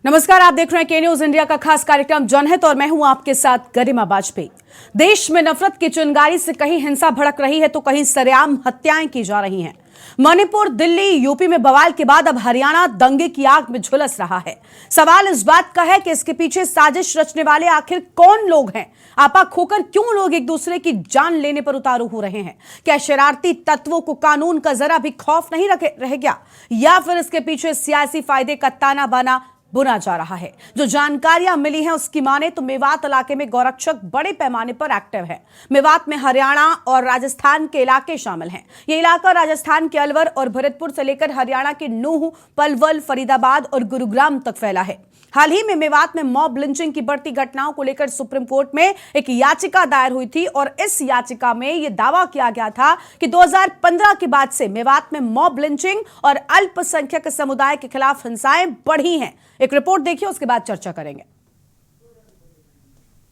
नमस्कार, आप देख रहे हैं के न्यूज इंडिया का खास कार्यक्रम जनहित और मैं हूं आपके साथ गरिमा वाजपेयी। देश में नफरत की चिंगारी से कहीं हिंसा भड़क रही है तो कहीं सरेआम हत्याएं की जा रही हैं। मणिपुर, दिल्ली, यूपी में बवाल के बाद अब हरियाणा दंगे की आग में झुलस रहा है। सवाल इस बात का है कि इसके पीछे साजिश रचने वाले आखिर कौन लोग हैं? आपा खोकर क्यों लोग एक दूसरे की जान लेने पर उतारू हो रहे हैं? क्या शरारती तत्वों को कानून का जरा भी खौफ नहीं रह गया, या फिर इसके पीछे सियासी फायदे का ताना बाना बुना जा रहा है? जो जानकारियां मिली हैं उसकी माने तो मेवात इलाके में गौरक्षक बड़े पैमाने पर एक्टिव है। मेवात में हरियाणा और राजस्थान के इलाके शामिल हैं। यह इलाका राजस्थान के अलवर और भरतपुर से लेकर हरियाणा के नूह, पलवल, फरीदाबाद और गुरुग्राम तक फैला है। हाल ही में मेवात में मॉब लिंचिंग की बढ़ती घटनाओं को लेकर सुप्रीम कोर्ट में एक याचिका दायर हुई थी और इस याचिका में यह दावा किया गया था कि 2015 के बाद से मेवात में मॉब लिंचिंग और अल्पसंख्यक समुदाय के खिलाफ हिंसाएं बढ़ी हैं। एक रिपोर्ट देखिए, उसके बाद चर्चा करेंगे।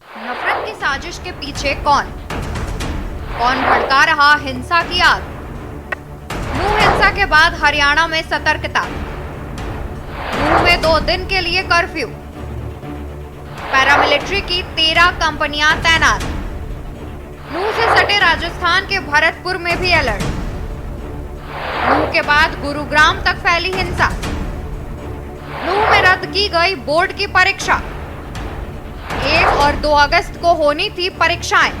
नफरत की साजिश के पीछे कौन भड़का रहा हिंसा की आग? नूह हिंसा के बाद हरियाणा में सतर्कता। नूह में 2 दिन के लिए कर्फ्यू। पैरामिलिट्री की 13 कंपनियां तैनात। नूह से सटे राजस्थान के भरतपुर में भी अलर्ट। नूह के बाद गुरुग्राम तक फैली हिंसा। नूह में रद्द की गई बोर्ड की परीक्षा। 1 और 2 अगस्त को होनी थी परीक्षाएं।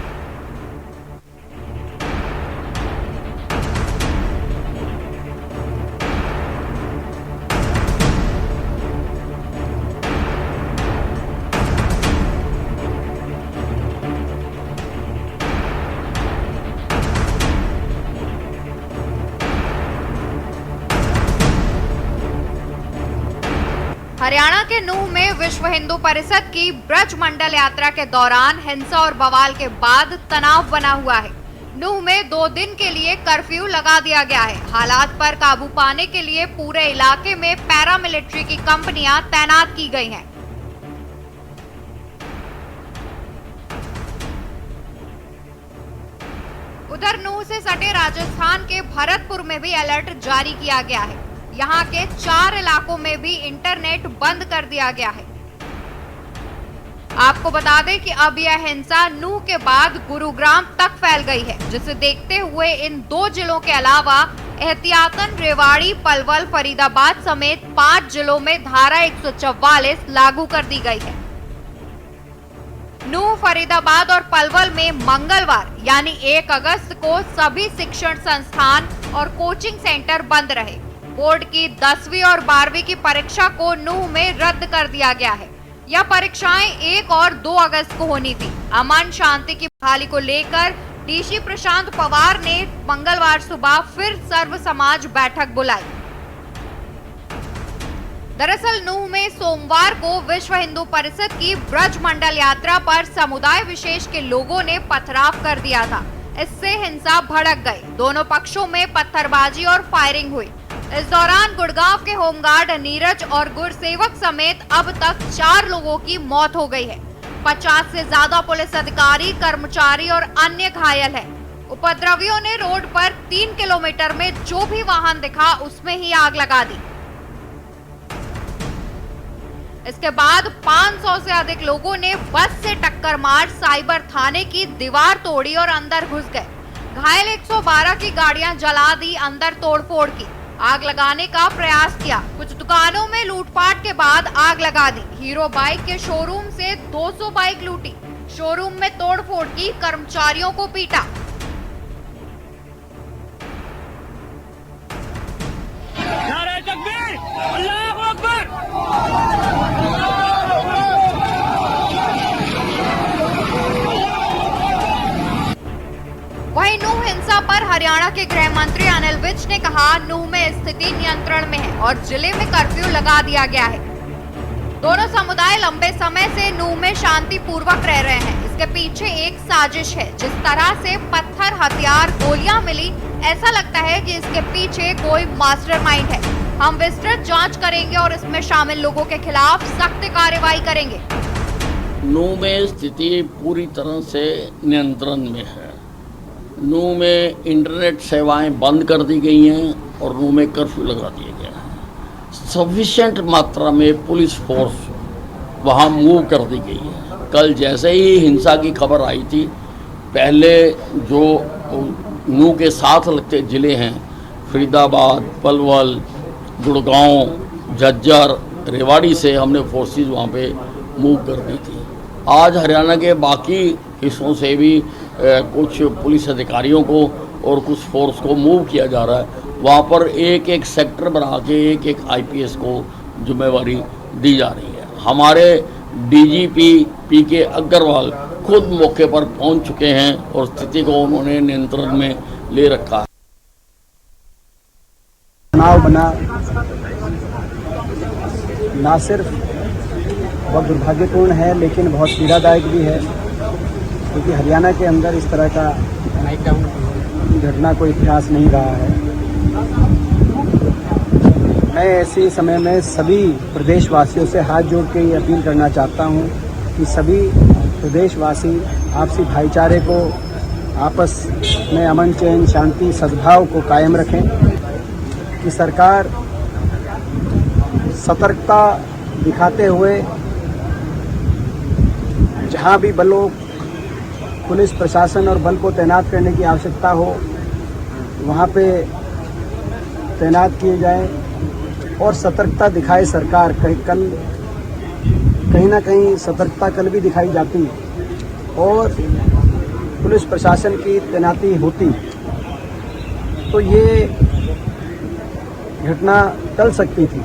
हरियाणा के नूह में विश्व हिंदू परिषद की ब्रज मंडल यात्रा के दौरान हिंसा और बवाल के बाद तनाव बना हुआ है। नूह में 2 दिन के लिए कर्फ्यू लगा दिया गया है। हालात पर काबू पाने के लिए पूरे इलाके में पैरामिलिट्री की कंपनियां तैनात की गई हैं। उधर नूह से सटे राजस्थान के भरतपुर में भी अलर्ट जारी किया गया है। यहाँ के 4 इलाकों में भी इंटरनेट बंद कर दिया गया है। आपको बता दें कि अब यह हिंसा नूह के बाद गुरुग्राम तक फैल गई है, जिसे देखते हुए इन 2 जिलों के अलावा एहतियातन रेवाड़ी, पलवल, फरीदाबाद समेत 5 जिलों में धारा 144 लागू कर दी गई है। नूह, फरीदाबाद और पलवल में मंगलवार यानी 1 अगस्त को सभी शिक्षण संस्थान और कोचिंग सेंटर बंद रहे। बोर्ड की 10वीं और 12वीं की परीक्षा को नूह में रद्द कर दिया गया है। यह परीक्षाएं 1 और 2 अगस्त को होनी थी। अमन शांति की बहाली को लेकर डीसी प्रशांत पवार ने मंगलवार सुबह फिर सर्व समाज बैठक बुलाई। दरअसल नूह में सोमवार को विश्व हिंदू परिषद की ब्रज मंडल यात्रा पर समुदाय विशेष के लोगों ने पथराव कर दिया था। इससे हिंसा भड़क गई। दोनों पक्षों में पत्थरबाजी और फायरिंग हुई। इस दौरान गुड़गांव के होमगार्ड नीरज और गुरसेवक समेत अब तक 4 लोगों की मौत हो गई है। 50 से ज्यादा पुलिस अधिकारी, कर्मचारी और अन्य घायल हैं। उपद्रवियों ने रोड पर 3 किलोमीटर में जो भी वाहन दिखा उसमें ही आग लगा दी। इसके बाद 500 से अधिक लोगों ने बस से टक्कर मार साइबर थाने की दीवार तोड़ी और अंदर घुस गए। घायल 112 की गाड़ियां जला दी, अंदर तोड़फोड़ की, आग लगाने का प्रयास किया। कुछ दुकानों में लूटपाट के बाद आग लगा दी। हीरो बाइक के शोरूम से 200 बाइक लूटी। शोरूम में तोड़फोड़ की, कर्मचारियों को पीटा। नारे तकबीर, अल्लाहू अकबर। वहीं नूह हिंसा पर हरियाणा के गृह मंत्री अनिल विज ने कहा, नूह में स्थिति नियंत्रण में है और जिले में कर्फ्यू लगा दिया गया है। दोनों समुदाय लंबे समय से नूह में शांतिपूर्वक रह रहे हैं। इसके पीछे एक साजिश है। जिस तरह से पत्थर, हथियार, गोलियां मिली, ऐसा लगता है कि इसके पीछे कोई मास्टरमाइंड है। हम विस्तृत जांच करेंगे और इसमें शामिल लोगों के खिलाफ सख्त कार्रवाई करेंगे। नूह में स्थिति पूरी तरह से नियंत्रण में है। नूह में इंटरनेट सेवाएं बंद कर दी गई हैं और नूह में कर्फ्यू लगा दिया गया है। सफिशिएंट मात्रा में पुलिस फोर्स वहाँ मूव कर दी गई है। कल जैसे ही हिंसा की खबर आई थी, पहले जो नू के साथ लगते ज़िले हैं फरीदाबाद, पलवल, गुड़गांव, झज्जर, रेवाड़ी से हमने फोर्सेस वहाँ पे मूव कर दी थी। आज हरियाणा के बाकी हिस्सों से भी कुछ पुलिस अधिकारियों को और कुछ फोर्स को मूव किया जा रहा है। वहाँ पर एक एक सेक्टर बना के एक एक आईपीएस को जिम्मेवारी दी जा रही है। हमारे डीजीपी पीके अग्रवाल खुद मौके पर पहुँच चुके हैं और स्थिति को उन्होंने नियंत्रण में ले रखा है। तनाव बना ना सिर्फ बहुत दुर्भाग्यपूर्ण है लेकिन बहुत पीड़ादायक भी है, क्योंकि हरियाणा के अंदर इस तरह का घटना कोई इतिहास नहीं रहा है। मैं ऐसे समय में सभी प्रदेशवासियों से हाथ जोड़ के ये अपील करना चाहता हूँ कि सभी प्रदेशवासी आपसी भाईचारे को, आपस में अमन चैन शांति सद्भाव को कायम रखें, कि सरकार सतर्कता दिखाते हुए जहाँ भी बलों, पुलिस प्रशासन और बल को तैनात करने की आवश्यकता हो वहाँ पे तैनात किए जाएं और सतर्कता दिखाए सरकार। कहीं ना कहीं सतर्कता कल भी दिखाई जाती और पुलिस प्रशासन की तैनाती होती तो ये घटना टल सकती थी।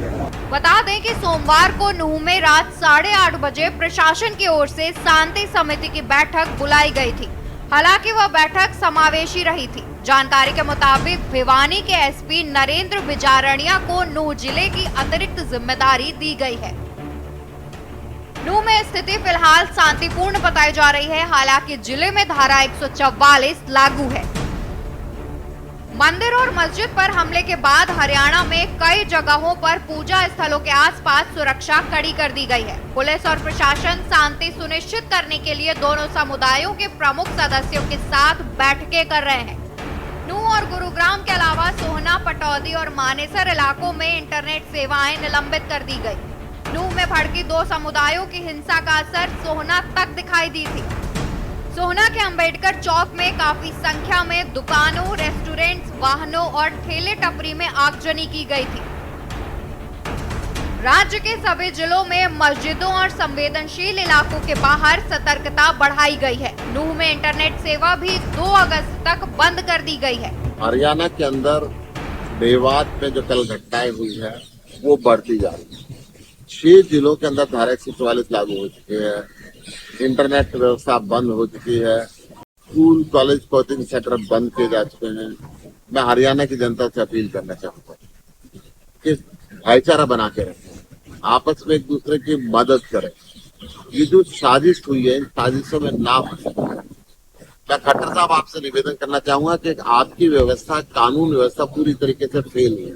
बता दें कि सोमवार को नूह में रात 8:30 बजे प्रशासन की ओर से शांति समिति की बैठक बुलाई गई थी। हालांकि वह बैठक समावेशी रही थी। जानकारी के मुताबिक भिवानी के एसपी नरेंद्र बिजारणिया को नूह जिले की अतिरिक्त जिम्मेदारी दी गई है। नूह में स्थिति फिलहाल शांतिपूर्ण बताई जा रही है। हालांकि जिले में धारा 144 लागू है। मंदिर और मस्जिद पर हमले के बाद हरियाणा में कई जगहों पर पूजा स्थलों के आसपास सुरक्षा कड़ी कर दी गई है। पुलिस और प्रशासन शांति सुनिश्चित करने के लिए दोनों समुदायों के प्रमुख सदस्यों के साथ बैठकें कर रहे हैं। नूह और गुरुग्राम के अलावा सोहना, पटौदी और मानेसर इलाकों में इंटरनेट सेवाएं निलंबित कर दी गई। नूह में भड़की दो समुदायों की हिंसा का असर सोहना तक दिखाई दी थी। सोहना के अंबेडकर चौक में काफी संख्या में दुकानों, रेस्टोरेंट्स, वाहनों और ठेले टपरी में आगजनी की गई थी। राज्य के सभी जिलों में मस्जिदों और संवेदनशील इलाकों के बाहर सतर्कता बढ़ाई गई है। नूह में इंटरनेट सेवा भी 2 अगस्त तक बंद कर दी गई है। हरियाणा के अंदर मेवात में जो कल घटनाएं हुई है वो बढ़ती जा रही है। 6 जिलों के अंदर धारा 144 लागू हो चुकी है। इंटरनेट व्यवस्था बंद हो चुकी है। स्कूल, कॉलेज, कोचिंग सेंटर बंद किए जा चुके हैं। मैं हरियाणा की जनता से अपील करना चाहूंगा कि भाईचारा बना के रखें, आपस में एक दूसरे की मदद करें। ये जो साजिश हुई है, इन साजिशों में ना फंसे। मैं खट्टर साहब आपसे निवेदन करना चाहूंगा कि आपकी व्यवस्था, कानून व्यवस्था पूरी तरीके से फेल है।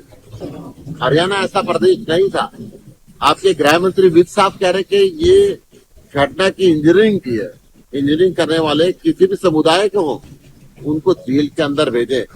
हरियाणा ऐसा प्रदेश नहीं था। आपके गृह मंत्री वित्त साहब कह रहे कि ये घटना की इंजीनियरिंग की है। इंजीनियरिंग करने वाले किसी भी समुदाय के हो, उनको जेल के अंदर भेजे।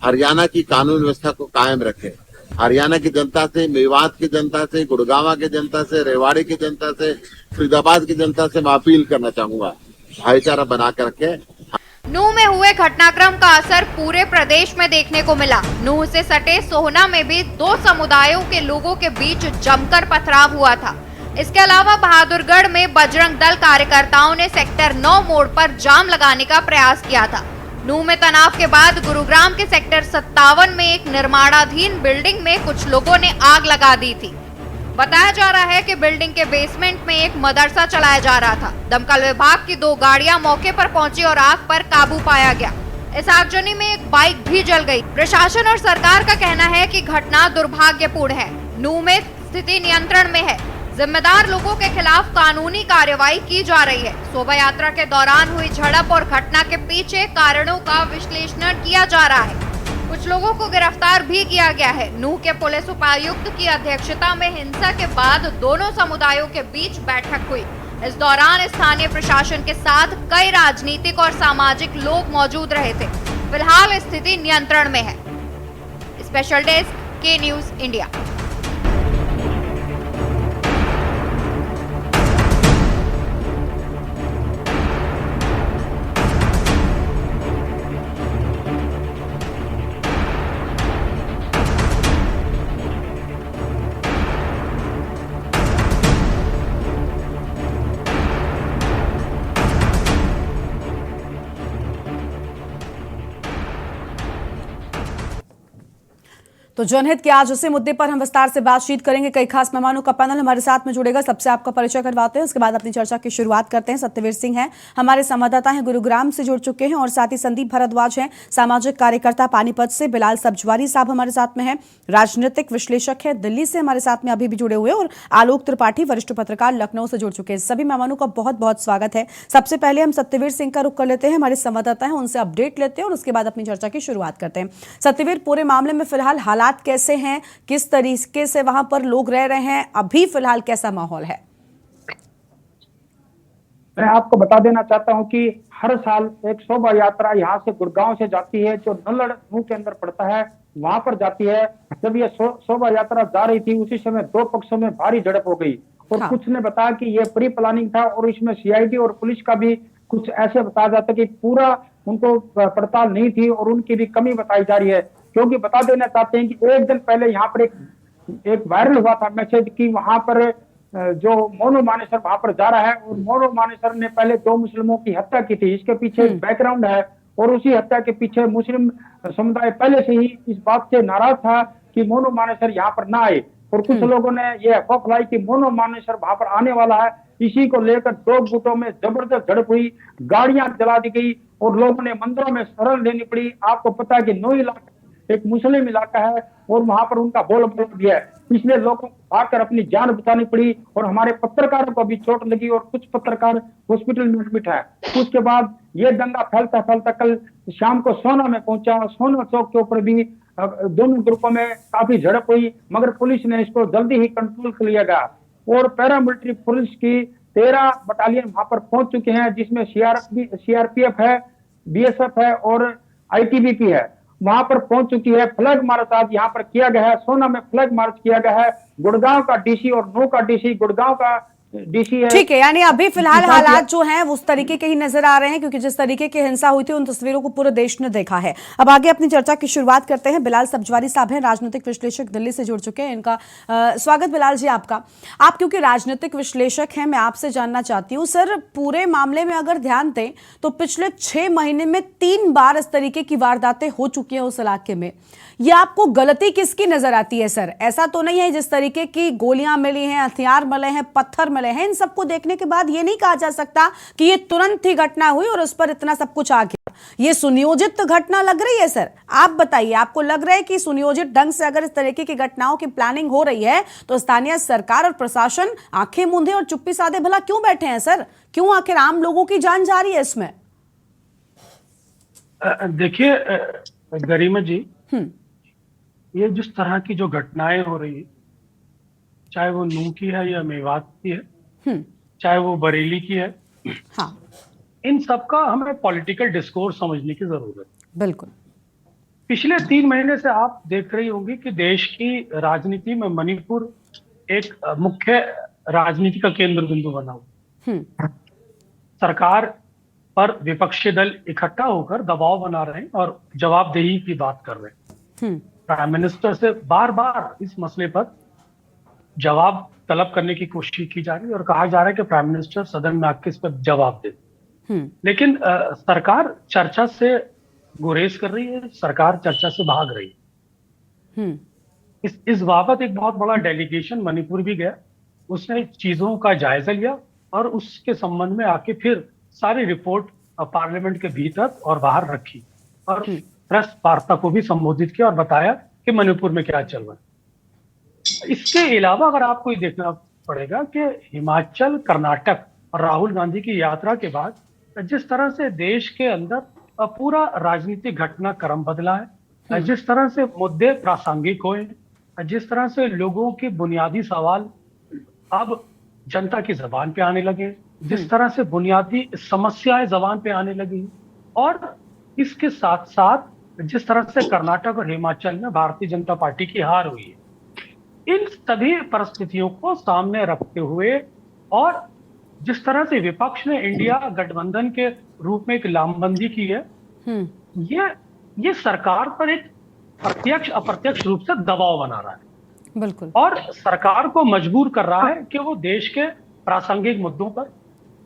हरियाणा की कानून व्यवस्था को कायम रखे। हरियाणा की जनता से, मेवात की जनता से, गुड़गांव की जनता से, रेवाड़ी की जनता से, फरीदाबाद की जनता से मैं अपील करना चाहूंगा, भाईचारा बना कर रखे। नूह में हुए घटनाक्रम का असर पूरे प्रदेश में देखने को मिला। नूह से सटे सोहना में भी 2 समुदायों के लोगों के बीच जमकर पथराव हुआ था। इसके अलावा बहादुरगढ़ में बजरंग दल कार्यकर्ताओं ने सेक्टर 9 मोड़ पर जाम लगाने का प्रयास किया था। नूह में तनाव के बाद गुरुग्राम के सेक्टर 57 में एक निर्माणाधीन बिल्डिंग में कुछ लोगों ने आग लगा दी थी। बताया जा रहा है कि बिल्डिंग के बेसमेंट में एक मदरसा चलाया जा रहा था। दमकल विभाग की 2 गाड़ियां मौके पर पहुंची और आग पर काबू पाया गया। इस आगजनी में एक बाइक भी जल गई। प्रशासन और सरकार का कहना है कि घटना दुर्भाग्यपूर्ण है। नूह में स्थिति नियंत्रण में है। जिम्मेदार लोगों के खिलाफ कानूनी कार्रवाई की जा रही है। शोभा यात्रा के दौरान हुई झड़प और घटना के पीछे कारणों का विश्लेषण किया जा रहा है। कुछ लोगों को गिरफ्तार भी किया गया है। नूह के पुलिस उपायुक्त की अध्यक्षता में हिंसा के बाद दोनों समुदायों के बीच बैठक हुई। इस दौरान स्थानीय प्रशासन के साथ कई राजनीतिक और सामाजिक लोग मौजूद रहे थे। फिलहाल स्थिति नियंत्रण में है। स्पेशल डेस्क, के न्यूज इंडिया। तो जनहित के आज उसी मुद्दे पर हम विस्तार से बातचीत करेंगे। कई खास मेहमानों का पैनल हमारे साथ में जुड़ेगा। सबसे आपका परिचय करवाते हैं, उसके बाद अपनी चर्चा की शुरुआत करते हैं। सत्यवीर सिंह हैं, हमारे संवाददाता हैं, गुरुग्राम से जुड़ चुके हैं, और साथ ही संदीप भारद्वाज हैं, सामाजिक कार्यकर्ता पानीपत से। बिलाल सब्जवारी साहब हमारे साथ में हैं, राजनीतिक विश्लेषक है, दिल्ली से हमारे साथ में अभी भी जुड़े हुए, और आलोक त्रिपाठी वरिष्ठ पत्रकार लखनऊ से जुड़ चुके हैं। सभी मेहमानों का बहुत बहुत स्वागत है। सबसे पहले हम सत्यवीर सिंह का रुख कर लेते हैं, हमारे संवाददाता हैं, उनसे अपडेट लेते हैं और उसके बाद अपनी चर्चा की शुरुआत करते हैं। सत्यवीर, पूरे मामले में फिलहाल हालात कैसे हैं, किस तरीके से वहां पर लोग रह रहे हैं, अभी फिलहाल कैसा माहौल है? मैं आपको बता देना चाहता हूं कि हर साल एक शोभा यात्रा यहाँ से गुड़गांव से जाती है, जो नल्लड़ मुंह के अंदर पड़ता है, वहां पर जाती है। जब ये शोभा यात्रा जा रही थी, उसी समय दो पक्षों में भारी झड़प हो गई, और कुछ ने बताया कि ये प्री प्लानिंग था, और इसमें सीआईडी और पुलिस का भी कुछ ऐसे बताया जाता कि पूरा उनको पड़ताल नहीं थी, और उनकी भी कमी बताई जा रही है। क्योंकि बता देना चाहते हैं कि एक दिन पहले यहाँ पर एक वायरल हुआ था मैसेज कि वहां पर जो मोनू मानेसर वहां पर जा रहा है, और मोनू मानेसर ने पहले 2 मुस्लिमों की हत्या की थी। इसके पीछे बैकग्राउंड है, और उसी हत्या के पीछे मुस्लिम समुदाय पहले से ही इस बात से नाराज था कि मोनू मानेसर यहाँ पर ना आए, और कुछ लोगों ने यह अफवाह फैलाई कि मोनू मानेसर वहां पर आने वाला है। इसी को लेकर 2 गुटों में जबरदस्त झड़प हुई, गाड़ियां जला दी गई, और लोगों ने मंदिरों में शरण लेनी पड़ी। आपको पता है कि नौ इलाका एक मुस्लिम इलाका है, और वहां पर उनका बोलबाला भी है, इसलिए लोगों को आकर अपनी जान बचानी पड़ी, और हमारे पत्रकारों को भी चोट लगी, और कुछ पत्रकार हॉस्पिटल में एडमिट है। उसके बाद ये दंगा फैलता फैलता कल शाम को सोना में पहुंचा। सोना चौक के ऊपर भी दोनों ग्रुपों में काफी झड़प हुई, मगर पुलिस ने इसको जल्दी ही कंट्रोल कर लिया गया, और पैरामिलिट्री पुलिस की 13 बटालियन वहां पर पहुंच चुके हैं, जिसमें सीआरपीएफ है, बीएसएफ है, और आईटीबीपी है, वहां पर पहुंच चुकी है। फ्लैग मार्च आज यहाँ पर किया गया है, सोना में फ्लैग मार्च किया गया है। गुड़गांव का डीसी और नौ का डीसी, गुड़गांव का डीसी है। ठीक है, यानी अभी फिलहाल हालात जो हैं वो उस तरीके के ही नजर आ रहे हैं, क्योंकि जिस तरीके की हिंसा हुई थी उन तस्वीरों को पूरे देश ने देखा है। अब आगे अपनी चर्चा की शुरुआत करते हैं। बिलाल सब्जवारी साहब हैं, राजनीतिक विश्लेषक, दिल्ली से जुड़ चुके हैं। इनका स्वागत बिलाल जी आपका। आप क्योंकि राजनीतिक विश्लेषक हैं, मैं आपसे जानना चाहती हूँ सर, पूरे मामले में अगर ध्यान दें तो पिछले 6 महीने में 3 बार इस तरीके की वारदातें हो चुकी हैं उस इलाके में। ये आपको गलती किसकी नजर आती है सर? ऐसा तो नहीं है जिस तरीके की गोलियां मिली हैं, हथियार मिले हैं, पत्थर मिले हैं, इन सबको देखने के बाद ये नहीं कहा जा सकता कि ये तुरंत ही घटना हुई और उस पर इतना सब कुछ आ गया। ये सुनियोजित घटना लग रही है सर? आप बताइए, आपको लग रहा है कि सुनियोजित ढंग से अगर इस तरीके की घटनाओं की प्लानिंग हो रही है तो स्थानीय सरकार और प्रशासन आंखें मूंधे और चुप्पी साधे भला क्यों बैठे हैं सर? क्यों आखिर आम लोगों की जान जा रही है इसमें? देखिए गरिमा जी, ये जिस तरह की जो घटनाएं हो रही है, चाहे वो नूह की है या मेवात की है, चाहे वो बरेली की है, हाँ, इन सब का हमें पॉलिटिकल डिस्कोर्स समझने की जरूरत है। बिल्कुल। पिछले 3 महीने से आप देख रही होंगी कि देश की राजनीति में मणिपुर एक मुख्य राजनीति का केंद्र बिंदु बना हुआ। सरकार पर विपक्षी दल इकट्ठा होकर दबाव बना रहे हैं और जवाबदेही की बात कर रहे हैं। प्राइम मिनिस्टर से बार बार इस मसले पर जवाब तलब करने की कोशिश की जा रही है, और कहा जा रहा है कि प्राइम मिनिस्टर सदन में आके इस पर जवाब दे। लेकिन सरकार चर्चा से गुरेज कर रही है, सरकार चर्चा से भाग रही है। इस बाबत एक बहुत बड़ा डेलीगेशन मणिपुर भी गया, उसने चीजों का जायजा लिया, और उसके संबंध में आके फिर सारी रिपोर्ट पार्लियामेंट के भीतर और बाहर रखी, और प्रेस वार्ता को भी संबोधित किया और बताया कि मणिपुर में क्या चल रहा है। इसके अलावा अगर आपको ये देखना पड़ेगा कि हिमाचल, कर्नाटक और राहुल गांधी की यात्रा के बाद जिस तरह से देश के अंदर पूरा राजनीतिक घटनाक्रम बदला है, जिस तरह से मुद्दे प्रासंगिक हुए, जिस तरह से लोगों के बुनियादी सवाल अब जनता की जबान पे आने लगे, जिस तरह से बुनियादी समस्याएं जबान पे आने लगी, और इसके साथ साथ जिस तरह से कर्नाटक और हिमाचल में भारतीय जनता पार्टी की हार हुई है, इन सभी परिस्थितियों को सामने रखते हुए, और जिस तरह से विपक्ष ने इंडिया गठबंधन के रूप में एक लामबंदी की है, ये सरकार पर एक प्रत्यक्ष अप्रत्यक्ष रूप से दबाव बना रहा है। बिल्कुल। और सरकार को मजबूर कर रहा है कि वो देश के प्रासंगिक मुद्दों पर,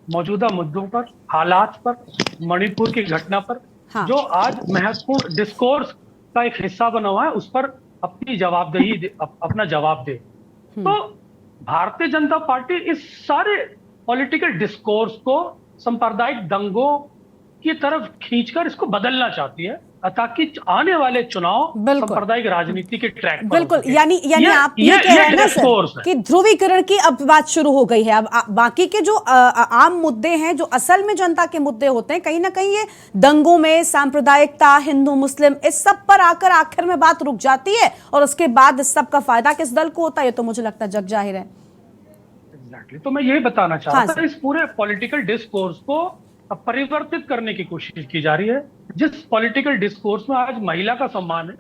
मौजूदा मुद्दों पर, हालात पर, मणिपुर की घटना पर, जो आज महत्वपूर्ण डिस्कोर्स का एक हिस्सा बना हुआ है, उस पर अपनी जवाबदेही अपना जवाब दे। तो भारतीय जनता पार्टी इस सारे पॉलिटिकल डिस्कोर्स को सांप्रदायिक दंगों की तरफ खींचकर इसको बदलना चाहती है, ताकि आने वाले चुनाव बिल्कुल। सांप्रदायिक राजनीति के ट्रैक पर बिल्कुल, हो सके। यानी आप ये कह रहे हैं ना डिस्कोर्स सर है। कि ध्रुवीकरण की अब बात शुरू हो गई है। अब बाकी के जो आम मुद्दे हैं, जो असल में जनता के मुद्दे होते हैं, कहीं ना कहीं ये दंगों में सांप्रदायिकता, हिंदू मुस्लिम, इस सब पर आकर आखिर में बात रुक जाती है और उसके बाद इस सब का फायदा किस दल को होता है, ये तो मुझे लगता है जग जाहिर है। एग्जैक्टली, तो मैं यही बताना चाह रहा हाँ, था, सर। इस पूरे पॉलिटिकल डिस्कोर्स को परिवर्तित करने की कोशिश की जा रही है। जिस पॉलिटिकल डिस्कोर्स में आज महिला का सम्मान है,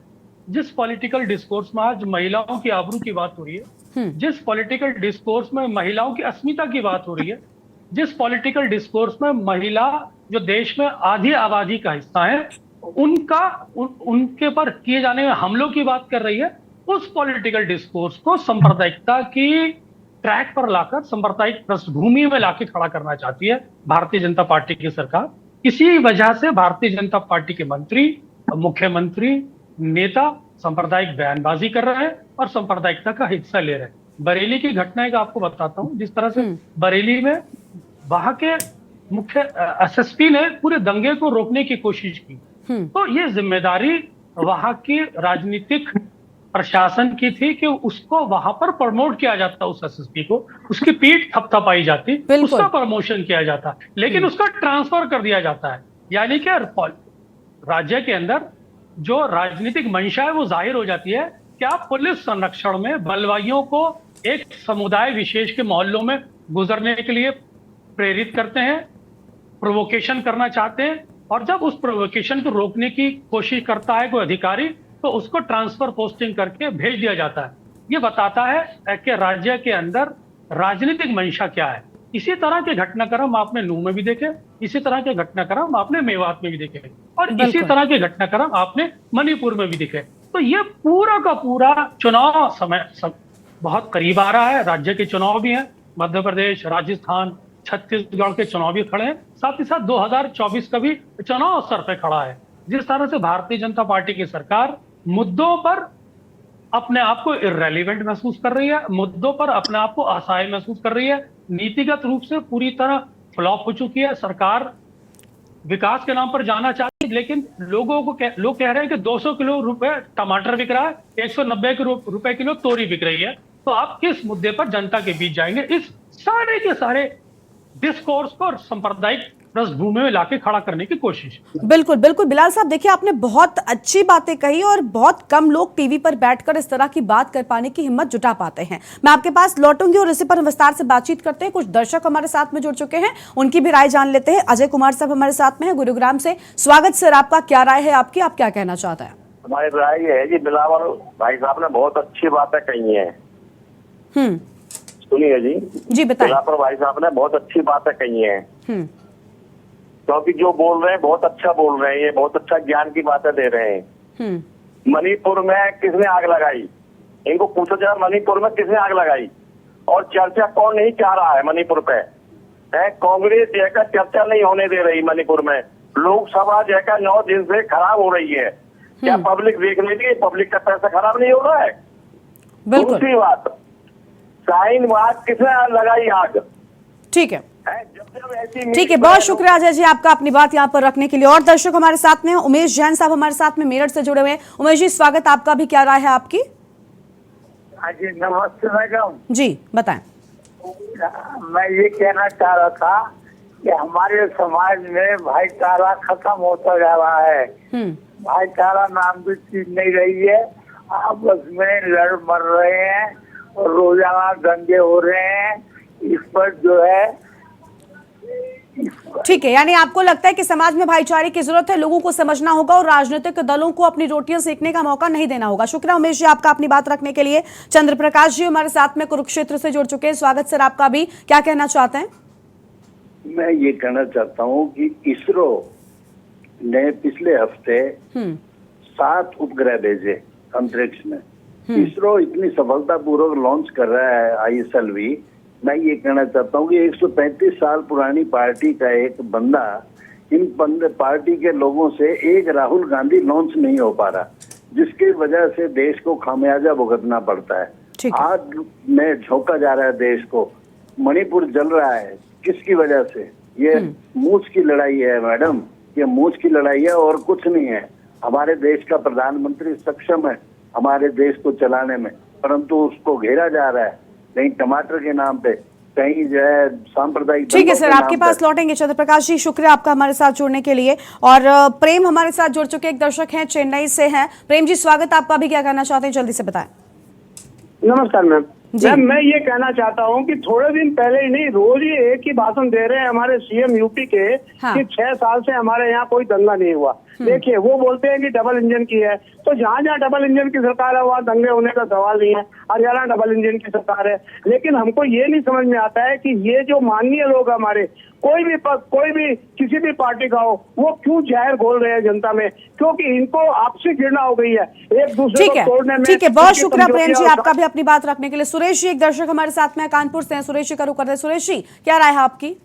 जिस पॉलिटिकल डिस्कोर्स में आज महिलाओं की आबरू की बात हो रही है, जिस पॉलिटिकल डिस्कोर्स में महिलाओं की अस्मिता की बात हो रही है, जिस पॉलिटिकल डिस्कोर्स में महिला जो देश में आधी आबादी का हिस्सा है उनके पर किए जाने वाले हमलों की बात कर रही है, उस पॉलिटिकल डिस्कोर्स को सांप्रदायिकता की ट्रैक पर लाकर सांप्रदायिक पृष्ठभूमि में लाके खड़ा करना चाहती है भारतीय जनता पार्टी की सरकार। इसी वजह से भारतीय जनता पार्टी के मंत्री, मुख्यमंत्री, नेता सांप्रदायिक बयानबाजी कर रहे हैं और सांप्रदायिकता का हिस्सा ले रहे हैं। बरेली की घटना का आपको बताता हूं, जिस तरह से बरेली में वहां के मुख्य एसएसपी ने पूरे दंगे को रोकने की कोशिश की, तो ये जिम्मेदारी वहां की राजनीतिक प्रशासन की थी कि उसको वहां पर प्रमोट किया जाता, उस एसएसपी को उसकी पीठ थपथपाई जाती, उसका प्रमोशन किया जाता, लेकिन उसका ट्रांसफर कर दिया जाता है। यानी कि राज्य के अंदर जो राजनीतिक मंशा है वो जाहिर हो जाती है। क्या पुलिस संरक्षण में बलवाइयों को एक समुदाय विशेष के मोहल्लों में गुजरने के लिए प्रेरित करते हैं, प्रोवोकेशन करना चाहते हैं, और जब उस प्रोवोकेशन को रोकने की कोशिश करता है कोई अधिकारी, तो उसको ट्रांसफर पोस्टिंग करके भेज दिया जाता है। ये बताता है कि राज्य के अंदर राजनीतिक मंशा क्या है। इसी तरह के घटनाक्रम आपने नूह में भी देखे, इसी तरह के घटनाक्रम आपने मेवात में भी देखे, और इसी तरह के घटनाक्रम आपने मणिपुर में भी देखे। तो ये पूरा का पूरा चुनाव समय बहुत करीब आ रहा है। राज्य के चुनाव भी हैं, मध्य प्रदेश, राजस्थान, छत्तीसगढ़ के चुनाव भी खड़े हैं, साथ ही साथ 2024 का भी चुनाव अवसर पे खड़ा है। जिस तरह से भारतीय जनता पार्टी की सरकार मुद्दों पर अपने आप को इररेलेवेंट महसूस कर रही है, मुद्दों पर अपने आप को असहाय महसूस कर रही है, नीतिगत रूप से पूरी तरह फ्लॉप हो चुकी है। सरकार विकास के नाम पर जाना चाहती है, लेकिन लोग कह रहे हैं कि 200 किलो रुपए टमाटर बिक रहा है, 190 रुपए किलो तोरी बिक रही है। तो आप किस मुद्दे पर जनता के बीच जाएंगे? इस सारे के सारे डिस्कोर्स को और सांप्रदायिक पृष्ठभूमि में लाके खड़ा करने की कोशिश। बिल्कुल बिल्कुल बिलाल साहब, देखिए आपने बहुत अच्छी बातें कही और बहुत कम लोग टीवी पर बैठकर इस तरह की बात कर पाने की हिम्मत जुटा पाते हैं। मैं आपके पास लौटूंगी और इसी पर विस्तार से बातचीत करते हैं। कुछ दर्शक हमारे साथ में जुड़ चुके हैं, उनकी भी राय जान लेते हैं। अजय कुमार साहब हमारे साथ में है गुरुग्राम से। स्वागत सर, आपका क्या राय है, आपकी, आप क्या कहना चाहते हैं? हमारी राय ये है जी, बिलावल भाई साहब ने बहुत अच्छी बातें कही हैं। सुनिए जी बताइए। बिलावल भाई साहब ने बहुत अच्छी बातें कही हैं, क्योंकि जो बोल रहे हैं बहुत अच्छा बोल रहे हैं, ये बहुत अच्छा ज्ञान की बातें दे रहे हैं। मणिपुर में किसने आग लगाई? इनको पूछो जरा, मणिपुर में किसने आग लगाई? और चर्चा कौन नहीं चाह रहा है मणिपुर पे? कांग्रेस जो है चर्चा नहीं होने दे रही मणिपुर में। लोकसभा जो है 9 दिन से खराब हो रही है। क्या पब्लिक देख रही है? पब्लिक का पैसा खराब नहीं हो रहा है? दूसरी बात, शाहीन बाग किसने लगाई आग? ठीक है, ठीक है, बहुत शुक्रिया अजय जी आपका अपनी बात यहाँ पर रखने के लिए। और दर्शक हमारे साथ में हैं, उमेश जैन साहब हमारे साथ में मेरठ से जुड़े हुए हैं। उमेश जी स्वागत, आपका भी क्या राय है आपकी? जी नमस्ते मैडम जी, बताएं। मैं ये कहना चाह रहा था कि हमारे समाज में भाईचारा खत्म होता जा रहा है। भाईचारा नाम की चीज नहीं रही है, आपस में लड़ मर रहे हैं और रोजाना दंगे हो रहे हैं। इस पर जो है, ठीक है, यानी आपको लगता है कि समाज में भाईचारे की जरूरत है, लोगों को समझना होगा और राजनीतिक दलों को अपनी रोटियां सेकने का मौका नहीं देना होगा। शुक्रिया उमेश जी आपका अपनी बात रखने के लिए। चंद्र प्रकाश जी हमारे साथ में कुरुक्षेत्र से जुड़ चुके हैं। स्वागत सर आपका भी, क्या कहना चाहते हैं? मैं ये कहना चाहता हूँ कि इसरो ने पिछले हफ्ते 7 उपग्रह भेजे अंतरिक्ष में। इसरो इतनी सफलतापूर्वक लॉन्च कर रहा है ISLV। मैं ये कहना चाहता हूँ कि 135 साल पुरानी पार्टी का एक बंदा इन पार्टी के लोगों से एक राहुल गांधी लॉन्च नहीं हो पा रहा। जिसकी वजह से देश को खामियाजा भुगतना पड़ता है। ठीक है। आग में झोंका जा रहा है देश को। मणिपुर जल रहा है, किसकी वजह से? ये मूछ की लड़ाई है मैडम, ये मूछ की लड़ाई है और कुछ नहीं है। हमारे देश का प्रधानमंत्री सक्षम है हमारे देश को चलाने में, परंतु उसको घेरा जा रहा है, कहीं टमाटर के नाम पे, कहीं जो है सांप्रदायिक। ठीक है सर, आपके पास लौटेंगे। चंद्रप्रकाश जी, शुक्रिया आपका हमारे साथ जुड़ने के लिए। और प्रेम हमारे साथ जुड़ चुके एक दर्शक हैं, चेन्नई से हैं। प्रेम जी, स्वागत आपका। भी क्या कहना चाहते हैं, जल्दी से बताएं। नमस्कार मैम। मैं ये कहना चाहता हूँ कि थोड़े दिन पहले ही नहीं, रोज ही एक ही भाषण दे रहे हैं हमारे सीएम यूपी के। हाँ। कि 6 साल से हमारे यहाँ कोई दंगा नहीं हुआ। देखिए, वो बोलते हैं कि डबल इंजन की है, तो जहाँ जहाँ डबल इंजन की सरकार है वहाँ दंगे होने का सवाल नहीं है। हरियाणा डबल इंजन की सरकार है। लेकिन हमको ये नहीं समझ में आता है कि ये जो माननीय लोग हमारे, कोई भी किसी भी पार्टी का हो, वो क्यों जहर घोल रहे हैं जनता में? क्योंकि इनको आपसी घृणा हो गई है एक दूसरे को तोड़ने में। ठीक है, बहुत शुक्रिया प्रेम जी आपका भी अपनी बात रखने के लिए। सुरेश जी, एक दर्शक हमारे साथ में कानपुर से हैं। सुरेश जी का रुख करते हैं। सुरेश जी, क्या राय है आपकी?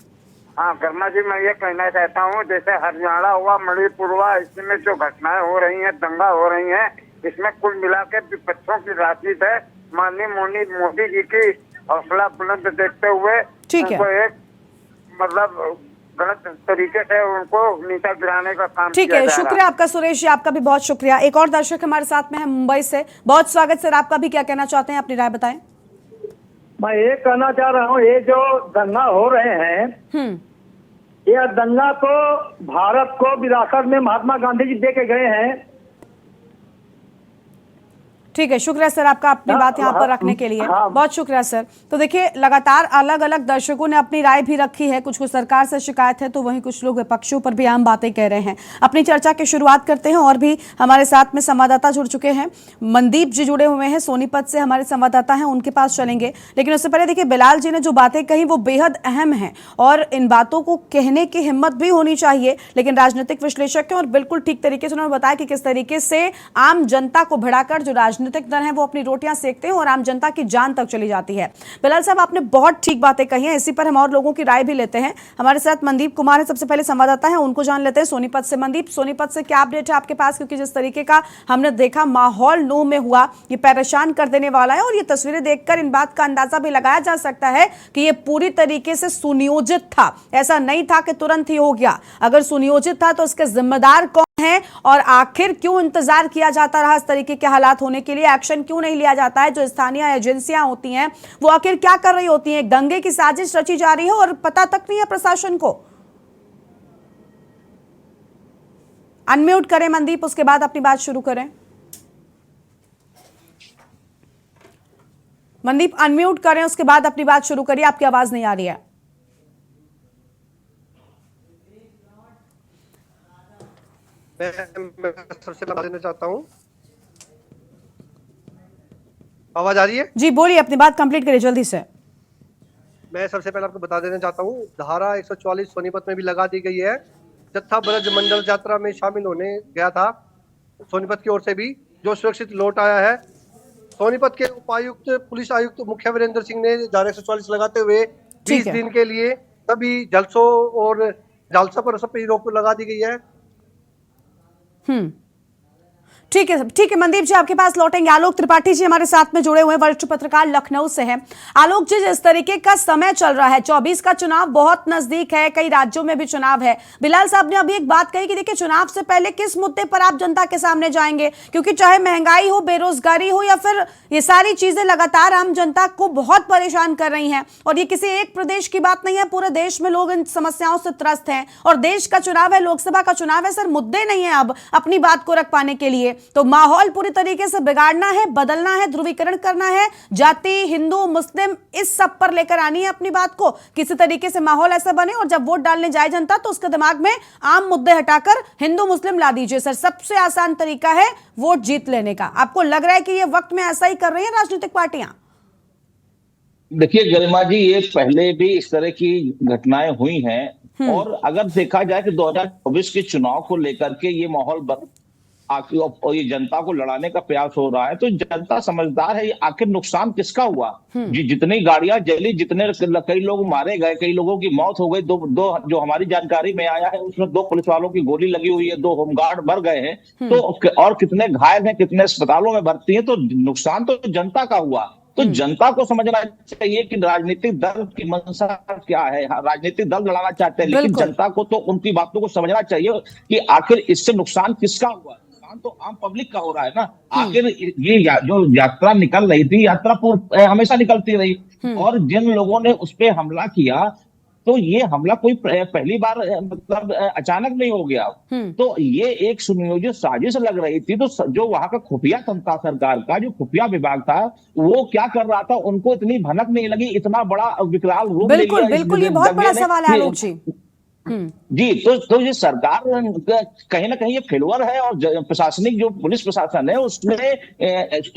हाँ कर्मा जी, मैं ये कहना चाहता हूँ, जैसे हरियाणा हुआ, मणिपुर हुआ, इसमें जो घटनाएं हो रही हैं, दंगा हो रही हैं, इसमें कुल मिला के विपक्षों की राजनीति है। माननीय मोदी जी की हौसला बुलंद देखते हुए उनको एक मतलब गलत तरीके से उनको नीचा गिराने का काम ठीक है, शुक्रिया आपका सुरेश जी, आपका भी बहुत शुक्रिया। एक और दर्शक हमारे साथ में है मुंबई से। बहुत स्वागत सर, आपका भी क्या कहना चाहते हैं, अपनी राय बताएं। मैं ये कहना चाह रहा हूँ, ये जो दंगा हो रहे हैं, यह दंगा को भारत को विरासत में महात्मा गांधी जी दे के गए हैं। ठीक है, शुक्रिया सर आपका अपनी बात यहाँ पर रखने के लिए। बहुत शुक्रिया सर। तो देखिए, लगातार अलग अलग दर्शकों ने अपनी राय भी रखी है। कुछ सरकार से शिकायत है, तो वहीं कुछ लोग विपक्षों पर भी आम बातें कह रहे हैं। अपनी चर्चा की शुरुआत करते हैं, और भी हमारे साथ में संवाददाता जुड़ चुके हैं। मनदीप जी जुड़े हुए हैं, सोनीपत से हमारे संवाददाता हैं, उनके पास चलेंगे। लेकिन उससे पहले देखिए, बिलाल जी ने जो बातें कही वो बेहद अहम है, और इन बातों को कहने की हिम्मत भी होनी चाहिए। लेकिन राजनीतिक विश्लेषक हैं और बिल्कुल ठीक तरीके से उन्होंने बताया कि किस तरीके से आम जनता को भिड़ाकर जो राजनीतिक दल हैं वो अपनी रोटियां सेकते हैं और आम जनता की जान तक चली जाती है। बिलाल साहब, आपने बहुत ठीक बातें कही हैं। इसी पर हम और लोगों की राय भी लेते हैं। हमारे साथ मनदीप कुमार है, सबसे पहले संवाददाता है, उनको जान लेते हैं सोनीपत से। मनदीप, सोनीपत से क्या अपडेट है आपके पास? क्योंकि जिस तरीके का हमने देखा माहौल नूह में हुआ, ये परेशान कर देने वाला है, और ये तस्वीरें देखकर इन बात का अंदाजा भी लगाया जा सकता है कि ये पूरी तरीके से सुनियोजित था। ऐसा नहीं था कि तुरंत ही हो गया। अगर सुनियोजित था तो इसके जिम्मेदार कौन है, और आखिर क्यों इंतजार किया जाता रहा इस तरीके के हालात होने के लिए? एक्शन क्यों नहीं लिया जाता है? जो स्थानीय एजेंसियां होती हैं वो आखिर क्या कर रही होती हैं? दंगे की साजिश रची जा रही है और पता तक नहीं है प्रशासन को। अनम्यूट करें मनदीप, उसके बाद अपनी बात शुरू करें। मनदीप, अनम्यूट करें, उसके बाद अपनी बात शुरू करिए। आपकी आवाज नहीं आ रही है। मैं सबसे बता देना चाहता हूँ, आवाज आ रही है? जी बोलिए, अपनी बात कंप्लीट करिए जल्दी से। मैं सबसे पहले आपको बता देना चाहता हूँ, धारा 144 सोनीपत में भी लगा दी गई है। जत्था ब्रज मंडल यात्रा में शामिल होने गया था सोनीपत की ओर से भी, जो सुरक्षित लौट आया है। सोनीपत के उपायुक्त पुलिस आयुक्त मुख्य वीरेंद्र सिंह ने धारा 144 लगाते हुए 20 दिन के लिए सभी जलसों और जालसा पर सब रोक लगा दी गई है। ठीक है मनदीप जी, आपके पास लौटेंगे। आलोक त्रिपाठी जी हमारे साथ में जुड़े हुए हैं, वरिष्ठ पत्रकार, लखनऊ से हैं। आलोक जी, जिस तरीके का समय चल रहा है, 24 का चुनाव बहुत नजदीक है, कई राज्यों में भी चुनाव है। बिलाल साहब ने अभी एक बात कही कि देखिए, चुनाव से पहले किस मुद्दे पर आप जनता के सामने जाएंगे? क्योंकि चाहे महंगाई हो, बेरोजगारी हो, या फिर ये सारी चीजें लगातार आम जनता को बहुत परेशान कर रही हैं। और ये किसी एक प्रदेश की बात नहीं है, पूरे देश में लोग इन समस्याओं से त्रस्त हैं। और देश का चुनाव है, लोकसभा का चुनाव है, सर मुद्दे नहीं है अब अपनी बात को रख पाने के लिए। तो माहौल पूरी तरीके से बिगाड़ना है, बदलना है, ध्रुवीकरण करना है, जाति, हिंदू, मुस्लिम, इस सब पर लेकर आनी है अपनी बात को। किसी तरीके से माहौल ऐसा बने और जब वोट डालने जाए जनता तो उसके दिमाग में आम मुद्दे हटाकर हिंदू मुस्लिम ला दीजिए। सर, सबसे आसान तरीका है वोट जीत लेने का। आपको लग रहा है कि ये वक्त में ऐसा ही कर रही है राजनीतिक पार्टियां? देखिए गरिमा जी, ये पहले भी इस तरह की घटनाएं हुई हैं, और अगर देखा जाए कि 2024 के चुनाव को लेकर के ये माहौल और ये जनता को लड़ाने का प्रयास हो रहा है, तो जनता समझदार है। आखिर नुकसान किसका हुआ? जितनी गाड़ियां जली, जितने कई लोग मारे गए, कई लोगों की मौत हो गई, दो जो हमारी जानकारी में आया है उसमें 2 पुलिस वालों की गोली लगी हुई है, 2 होमगार्ड मर गए हैं, तो और कितने घायल हैं, कितने अस्पतालों में भर्ती हैं, तो नुकसान तो जनता का हुआ। तो जनता को समझना चाहिए कि राजनीतिक दल की मंशा क्या है। राजनीतिक दल लड़ाना चाहते हैं, लेकिन जनता को तो उनकी बातों को समझना चाहिए कि आखिर इससे नुकसान किसका हुआ। नुकसान तो आम पब्लिक का हो रहा है ना। आखिर ये जो यात्रा निकल रही थी, यात्रा हमेशा निकलती रही, और जिन लोगों ने उस पर हमला किया, तो ये हमला कोई पहली बार मतलब अचानक नहीं हो गया। तो ये एक सुनियोजित साजिश लग रही थी। तो जो वहां का खुफिया तंत्र सरकार का, जो खुफिया विभाग था, वो क्या कर रहा था, उनको इतनी भनक नहीं लगी, इतना बड़ा विकराल रूप ले लिया। बिल्कुल बिल्कुल, ये बहुत बड़ा सवाल है आलोक जी। जी, तो ये सरकार कहीं ना कहीं ये फेलवर है, और प्रशासनिक जो पुलिस प्रशासन है उसने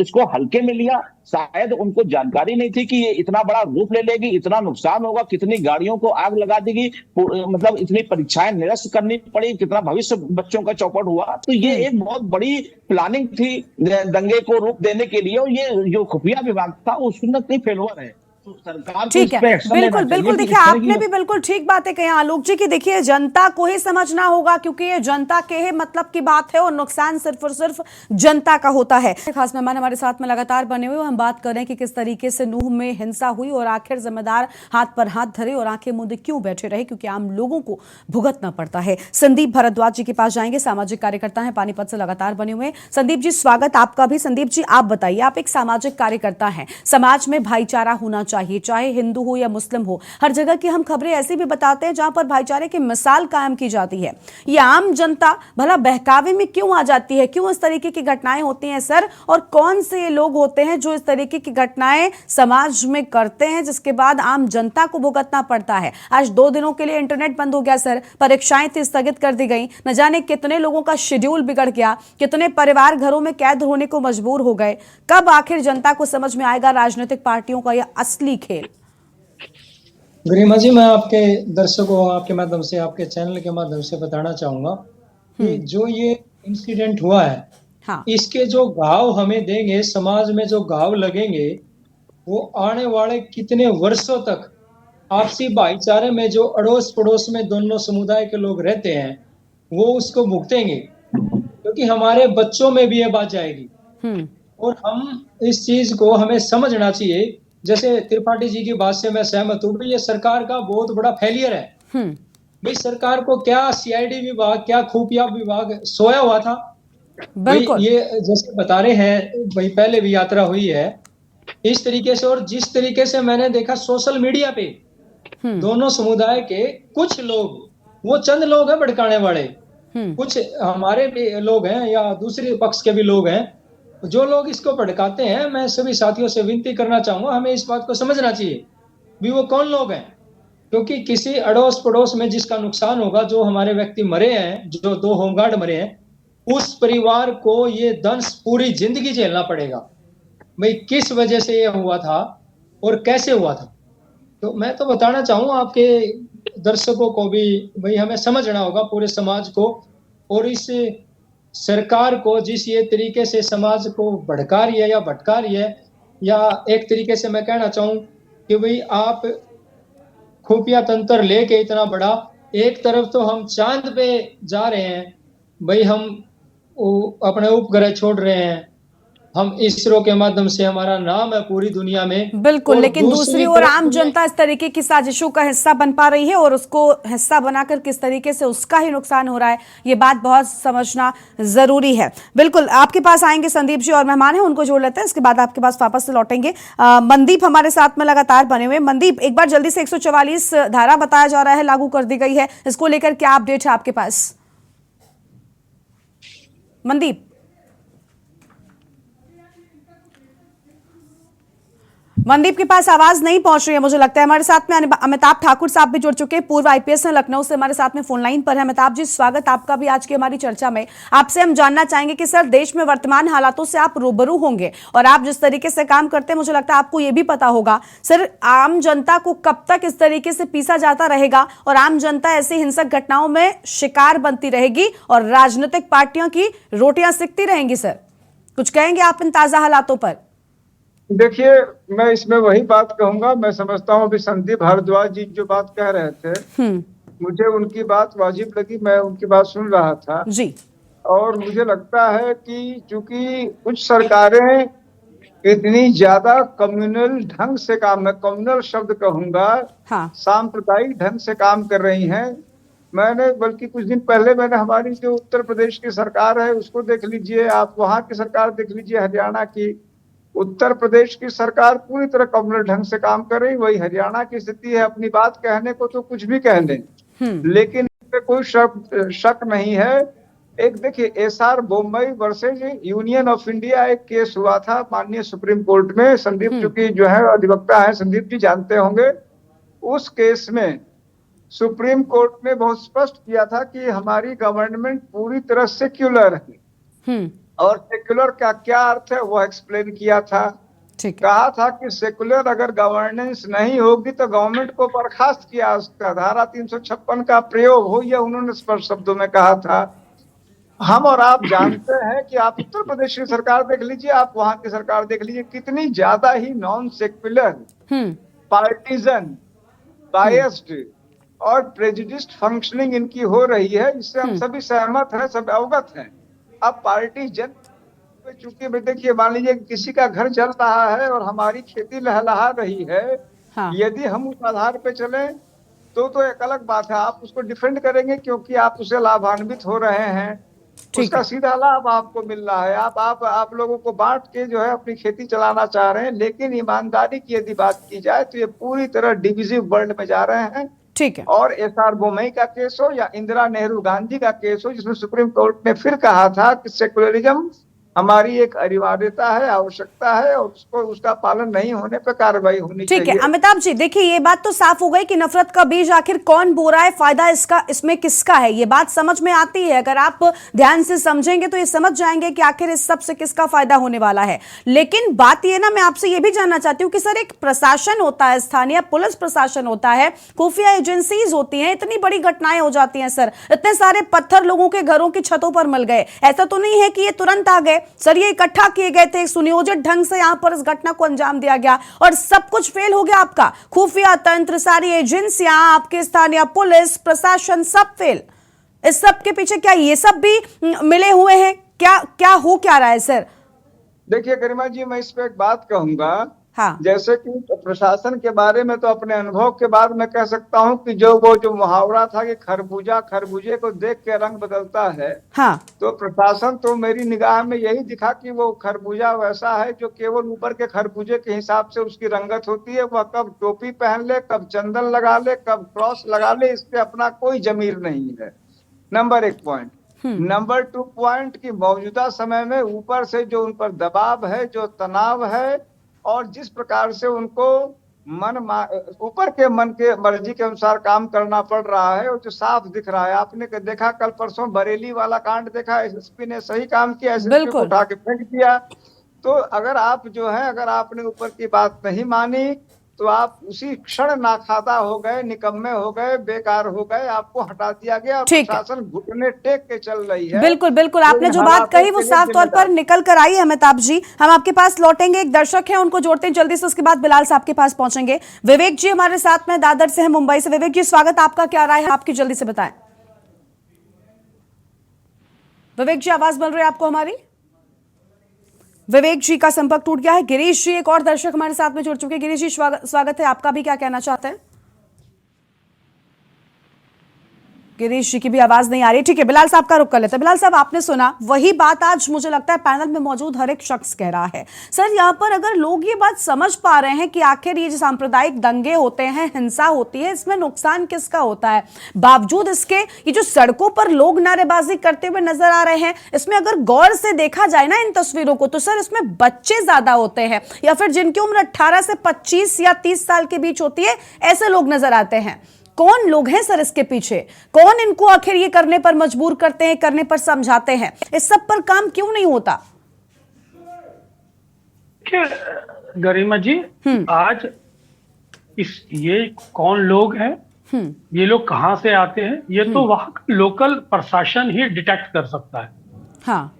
इसको हल्के में लिया। शायद उनको जानकारी नहीं थी कि ये इतना बड़ा रूप ले लेगी, इतना नुकसान होगा, कितनी गाड़ियों को आग लगा देगी, मतलब इतनी परीक्षाएं निरस्त करनी पड़ी, कितना भविष्य बच्चों का चौपट हुआ। तो ये एक बहुत बड़ी प्लानिंग थी दंगे को रूप देने के लिए, और ये जो खुफिया विभाग था उसमें कहीं फेलवर है। तो सरकार ठीक है, बिल्कुल बिल्कुल। देखिए, आपने भी बिल्कुल ठीक बातें कही आलोक जी की। देखिए, जनता को ही समझना होगा, क्योंकि ये जनता के ही मतलब की बात है, और नुकसान सिर्फ और सिर्फ जनता का होता है। खास मेहमान हमारे साथ में लगातार बने हुए, हम बात कर रहे हैं कि किस तरीके से नूह में हिंसा हुई, और आखिर जिम्मेदार हाथ पर हाथ धरे और आंखें मूंदे क्यों बैठे रहे, क्योंकि आम लोगों को भुगतना पड़ता है। संदीप भारद्वाज जी के पास जाएंगे, सामाजिक कार्यकर्ता है, पानीपत से लगातार बने हुए। संदीप जी, स्वागत आपका भी। संदीप जी, आप बताइए, आप एक सामाजिक कार्यकर्ता हैं, समाज में भाईचारा होना चाहिए, चाहे हिंदू हो या मुस्लिम हो। हर जगह की हम खबरें ऐसी भी बताते हैं जहां पर भाईचारे की मिसाल कायम की जाती है। ये आम जनता भला बहकावे में क्यों आ जाती है, क्यों इस तरीके की घटनाएं होती हैं सर, और कौन से लोग होते हैं जो इस तरीके की घटनाएं समाज में करते हैं, जिसके बाद आम जनता को भुगतना पड़ता है? आज 2 दिनों के लिए इंटरनेट बंद हो गया सर, परीक्षाएं थी स्थगित कर दी गई, न जाने कितने लोगों का शेड्यूल बिगड़ गया, कितने परिवार घरों में कैद होने को मजबूर हो गए। कब आखिर जनता को समझ में आएगा राजनीतिक पार्टियों का यह असली खेल? गरिमा जी, मैं आपके दर्शकों, आपके माध्यम से, आपके चैनल के माध्यम से बताना चाहूंगा कि जो ये इंसिडेंट हुआ है, इसके जो घाव हमें देंगे, समाज में जो घाव लगेंगे, वो आने वाले कितने वर्षों तक आपसी भाईचारे में जो अड़ोस पड़ोस में दोनों समुदाय के लोग रहते हैं, वो उसको भुगतेंगे, क्योंकि हमारे बच्चों में भी ये बात जाएगी। और हम इस चीज को हमें समझना चाहिए। जैसे त्रिपाठी जी की बात से मैं सहमत हूँ, ये सरकार का बहुत बड़ा फेलियर है। भाई, सरकार को क्या सीआईडी विभाग, क्या खुफिया विभाग सोया हुआ था? बिल्कुल, ये जैसे बता रहे हैं भाई, पहले भी यात्रा हुई है इस तरीके से, और जिस तरीके से मैंने देखा सोशल मीडिया पे दोनों समुदाय के कुछ लोग, वो चंद लोग हैं भड़काने वाले, कुछ हमारे भी लोग हैं या दूसरे पक्ष के भी लोग हैं, जो लोग इसको भड़काते हैं। मैं सभी साथियों से विनती करना चाहूंगा, हमें इस बात को समझना चाहिए भी वो कौन लोग हैं, क्योंकि किसी अड़ोस पड़ोस में जिसका नुकसान होगा, जो हमारे व्यक्ति मरे हैं, जो 2 होमगार्ड मरे हैं, उस परिवार को ये दंश पूरी जिंदगी झेलना पड़ेगा। भाई, किस वजह से ये हुआ था और कैसे हुआ था? तो मैं तो बताना चाहूंगा आपके दर्शकों को भी, भाई हमें समझना होगा पूरे समाज को, और इस सरकार को जिस ये तरीके से समाज को भड़का रही है या भटका रही है, या एक तरीके से मैं कहना चाहूं कि भाई आप खुफिया तंत्र लेके इतना बड़ा, एक तरफ तो हम चांद पे जा रहे हैं, भाई हम अपने उपग्रह छोड़ रहे हैं, हम इसरो के माध्यम से हमारा नाम है पूरी दुनिया में। बिल्कुल, लेकिन दूसरी ओर आम जनता इस तरीके की साजिशों का हिस्सा बन पा रही है, और उसको हिस्सा बनाकर किस तरीके से उसका ही नुकसान हो रहा है, ये बात बहुत समझना जरूरी है। बिल्कुल, आपके पास आएंगे संदीप जी, और मेहमान हैं उनको जोड़ लेते हैं, इसके बाद आपके पास वापस से लौटेंगे। मनदीप हमारे साथ में लगातार बने हुए। मनदीप, एक बार जल्दी से 144 धारा बताया जा रहा है लागू कर दी गई है, इसको लेकर क्या अपडेट है आपके पास? मनदीप, मनदीप के पास आवाज नहीं पहुंच रही है मुझे लगता है। हमारे साथ में अमिताभ ठाकुर साहब भी जुड़ चुके हैं, पूर्व आईपीएस हैं, लखनऊ से हमारे साथ में फोन लाइन पर है। अमिताभ जी, स्वागत आपका भी आज की हमारी चर्चा में। आपसे हम जानना चाहेंगे कि सर, देश में वर्तमान हालातों से आप रूबरू होंगे और आप जिस तरीके से काम करते हैं मुझे लगता है आपको ये भी पता होगा सर, आम जनता को कब तक इस तरीके से पीसा जाता रहेगा और आम जनता ऐसी हिंसक घटनाओं में शिकार बनती रहेगी और राजनीतिक पार्टियों की रोटियां सिकती रहेंगी। सर, कुछ कहेंगे आप इन ताजा हालातों पर? देखिए, मैं इसमें वही बात कहूंगा। मैं समझता हूँ अभी संदीप भारद्वाज जी जो बात कह रहे थे, मुझे उनकी बात वाजिब लगी, मैं उनकी बात सुन रहा था जी। और मुझे लगता है कि चूंकि कुछ सरकारें इतनी ज्यादा कम्युनल ढंग से काम, मैं कम्युनल शब्द कहूंगा, सांप्रदायिक ढंग से काम कर रही हैं। मैंने बल्कि कुछ दिन पहले मैंने हमारी जो उत्तर प्रदेश की सरकार है उसको देख लीजिए, आप वहां की सरकार देख लीजिए, हरियाणा की। उत्तर प्रदेश की सरकार पूरी तरह कम्युनल ढंग से काम कर रही, वही हरियाणा की स्थिति है। अपनी बात कहने को तो कुछ भी कह लें, लेकिन इसमें कोई शक नहीं है। एक देखिए, SR Bombay versus union of India एक केस हुआ था माननीय सुप्रीम कोर्ट में। संदीप चूंकि जो है अधिवक्ता है, संदीप जी जानते होंगे। उस केस में सुप्रीम कोर्ट ने बहुत स्पष्ट किया था कि हमारी गवर्नमेंट पूरी तरह सेक्युलर है। और सेक्युलर का क्या अर्थ है वो एक्सप्लेन किया था। कहा था कि सेक्युलर अगर गवर्नेंस नहीं होगी तो गवर्नमेंट को बर्खास्त किया उसका धारा 356 का प्रयोग हो, यह उन्होंने स्पष्ट शब्दों में कहा था। हम और आप जानते हैं कि आप उत्तर प्रदेश की सरकार देख लीजिए, आप वहां की सरकार देख लीजिए, कितनी ज्यादा ही नॉन सेक्युलर, पार्टीजन, बायस्ड और प्रेजुडिस्ड फंक्शनिंग इनकी हो रही है। इससे हम सभी सहमत हैं, सब अवगत हैं। अब पार्टी जन चूंकि देखिए, मान लीजिए किसी का घर जल रहा है और हमारी खेती लहलहा रही है, यदि हम उस आधार पे चले तो एक अलग बात है। आप उसको डिफेंड करेंगे क्योंकि आप उससे लाभान्वित हो रहे हैं, उसका सीधा लाभ आपको मिल रहा है। आप लोगों को बांट के जो है अपनी खेती चलाना चाह रहे हैं। लेकिन ईमानदारी की यदि बात की जाए तो ये पूरी तरह डिविजिव वर्ल्ड में जा रहे हैं। ठीक है। और एसआर बोम्बई का केस हो या इंदिरा नेहरू गांधी का केस हो, जिसमें सुप्रीम कोर्ट ने फिर कहा था कि सेक्युलरिज्म हमारी एक अनिवार्यता है, आवश्यकता है और उसका पालन नहीं होने पर कार्रवाई होनी चाहिए। ठीक है अमिताभ जी, देखिए ये बात तो साफ हो गई कि नफरत का बीज आखिर कौन बो रहा है, फायदा इसमें किसका है, ये बात समझ में आती है। अगर आप ध्यान से समझेंगे तो ये समझ जाएंगे कि आखिर इस सब से किसका फायदा होने वाला है। लेकिन बात ये ना, मैं आपसे ये भी जानना चाहती हूँ कि सर, एक प्रशासन होता है, स्थानीय पुलिस प्रशासन होता है, खुफिया एजेंसीज होती हैं, इतनी बड़ी घटनाएं हो जाती हैं सर, इतने सारे पत्थर लोगों के घरों की छतों पर मिल गए। ऐसा तो नहीं है कि ये तुरंत आ गए सर, ये इकट्ठा किए गए थे, सुनियोजित ढंग से यहां पर इस घटना को अंजाम दिया गया और सब कुछ फेल हो गया। आपका खुफिया तंत्र, सारी एजेंसियां, आपके स्थानीय पुलिस प्रशासन, सब फेल। इस सब के पीछे क्या ये सब भी मिले हुए हैं? क्या हो क्या रहा है सर? देखिए गरिमा जी, मैं इस पे एक बात कहूंगा। जैसे कि प्रशासन के बारे में तो अपने अनुभव के बाद मैं कह सकता हूं कि जो मुहावरा था कि खरबूजे को देख के रंग बदलता है, तो प्रशासन तो मेरी निगाह में यही दिखा कि वो खरबूजा वैसा है जो केवल ऊपर के खरबूजे के हिसाब से उसकी रंगत होती है। वह कब टोपी पहन ले, कब चंदन लगा ले, कब क्रॉस लगा ले, इससे अपना कोई जमीर नहीं है। Number 1 point. नंबर 2 पॉइंट कि मौजूदा समय में ऊपर से जो उन पर दबाव है, जो तनाव है और जिस प्रकार से उनको ऊपर के मन के मर्जी के अनुसार काम करना पड़ रहा है, और जो साफ दिख रहा है। आपने देखा कल परसों बरेली वाला कांड देखा, एसएसपी ने सही काम किया, एसएसपी को उठा के फेंक दिया। तो अगर आपने ऊपर की बात नहीं मानी तो आप उसी क्षण नाखादा हो गए, निकम्मे हो गए, बेकार हो गए, आपको हटा दिया गया और प्रशासन घुटने टेक के चल रही है। बिल्कुल बिल्कुल, आपने जो बात कही वो साफ तौर पर निकल कर आई है। अमिताभ जी, हम आपके पास लौटेंगे, एक दर्शक है उनको जोड़ते हैं जल्दी से, उसके बाद बिलाल साहब के पास पहुंचेंगे। विवेक जी हमारे साथ में दादर से है, मुंबई से। विवेक जी स्वागत, आपका क्या राय है आपकी, जल्दी से बताएं। विवेक जी आवाज मिल रही है आपको हमारी? विवेक जी का संपर्क टूट गया है। गिरीश जी एक और दर्शक हमारे साथ में जुड़ चुके हैं। गिरीश जी स्वागत है, आपका भी क्या कहना चाहते हैं? गिरीश जी की भी आवाज नहीं आ रही। ठीक है, बिलाल साहब का रुख कर लेते हैं। बिलाल साहब, आपने सुना वही बात आज मुझे लगता है पैनल में मौजूद हर एक शख्स कह रहा है। सर, यहाँ पर अगर लोग ये बात समझ पा रहे हैं कि आखिर ये जो सांप्रदायिक दंगे होते हैं, हिंसा होती है, इसमें नुकसान किसका होता है, बावजूद इसके ये जो सड़कों पर लोग नारेबाजी करते हुए नजर आ रहे हैं, इसमें अगर गौर से देखा जाए ना इन तस्वीरों को, तो सर इसमें बच्चे ज्यादा होते हैं या फिर जिनकी उम्र 18 से 25 या 30 साल के बीच होती है, ऐसे लोग नजर आते हैं। कौन लोग हैं सर इसके पीछे? कौन इनको आखिर ये करने पर मजबूर करते हैं, करने पर समझाते हैं? इस सब पर काम क्यों नहीं होता? गरिमा जी, आज ये कौन लोग हैं, ये लोग कहां से आते हैं, ये तो वहां का लोकल प्रशासन ही डिटेक्ट कर सकता है। हाँ।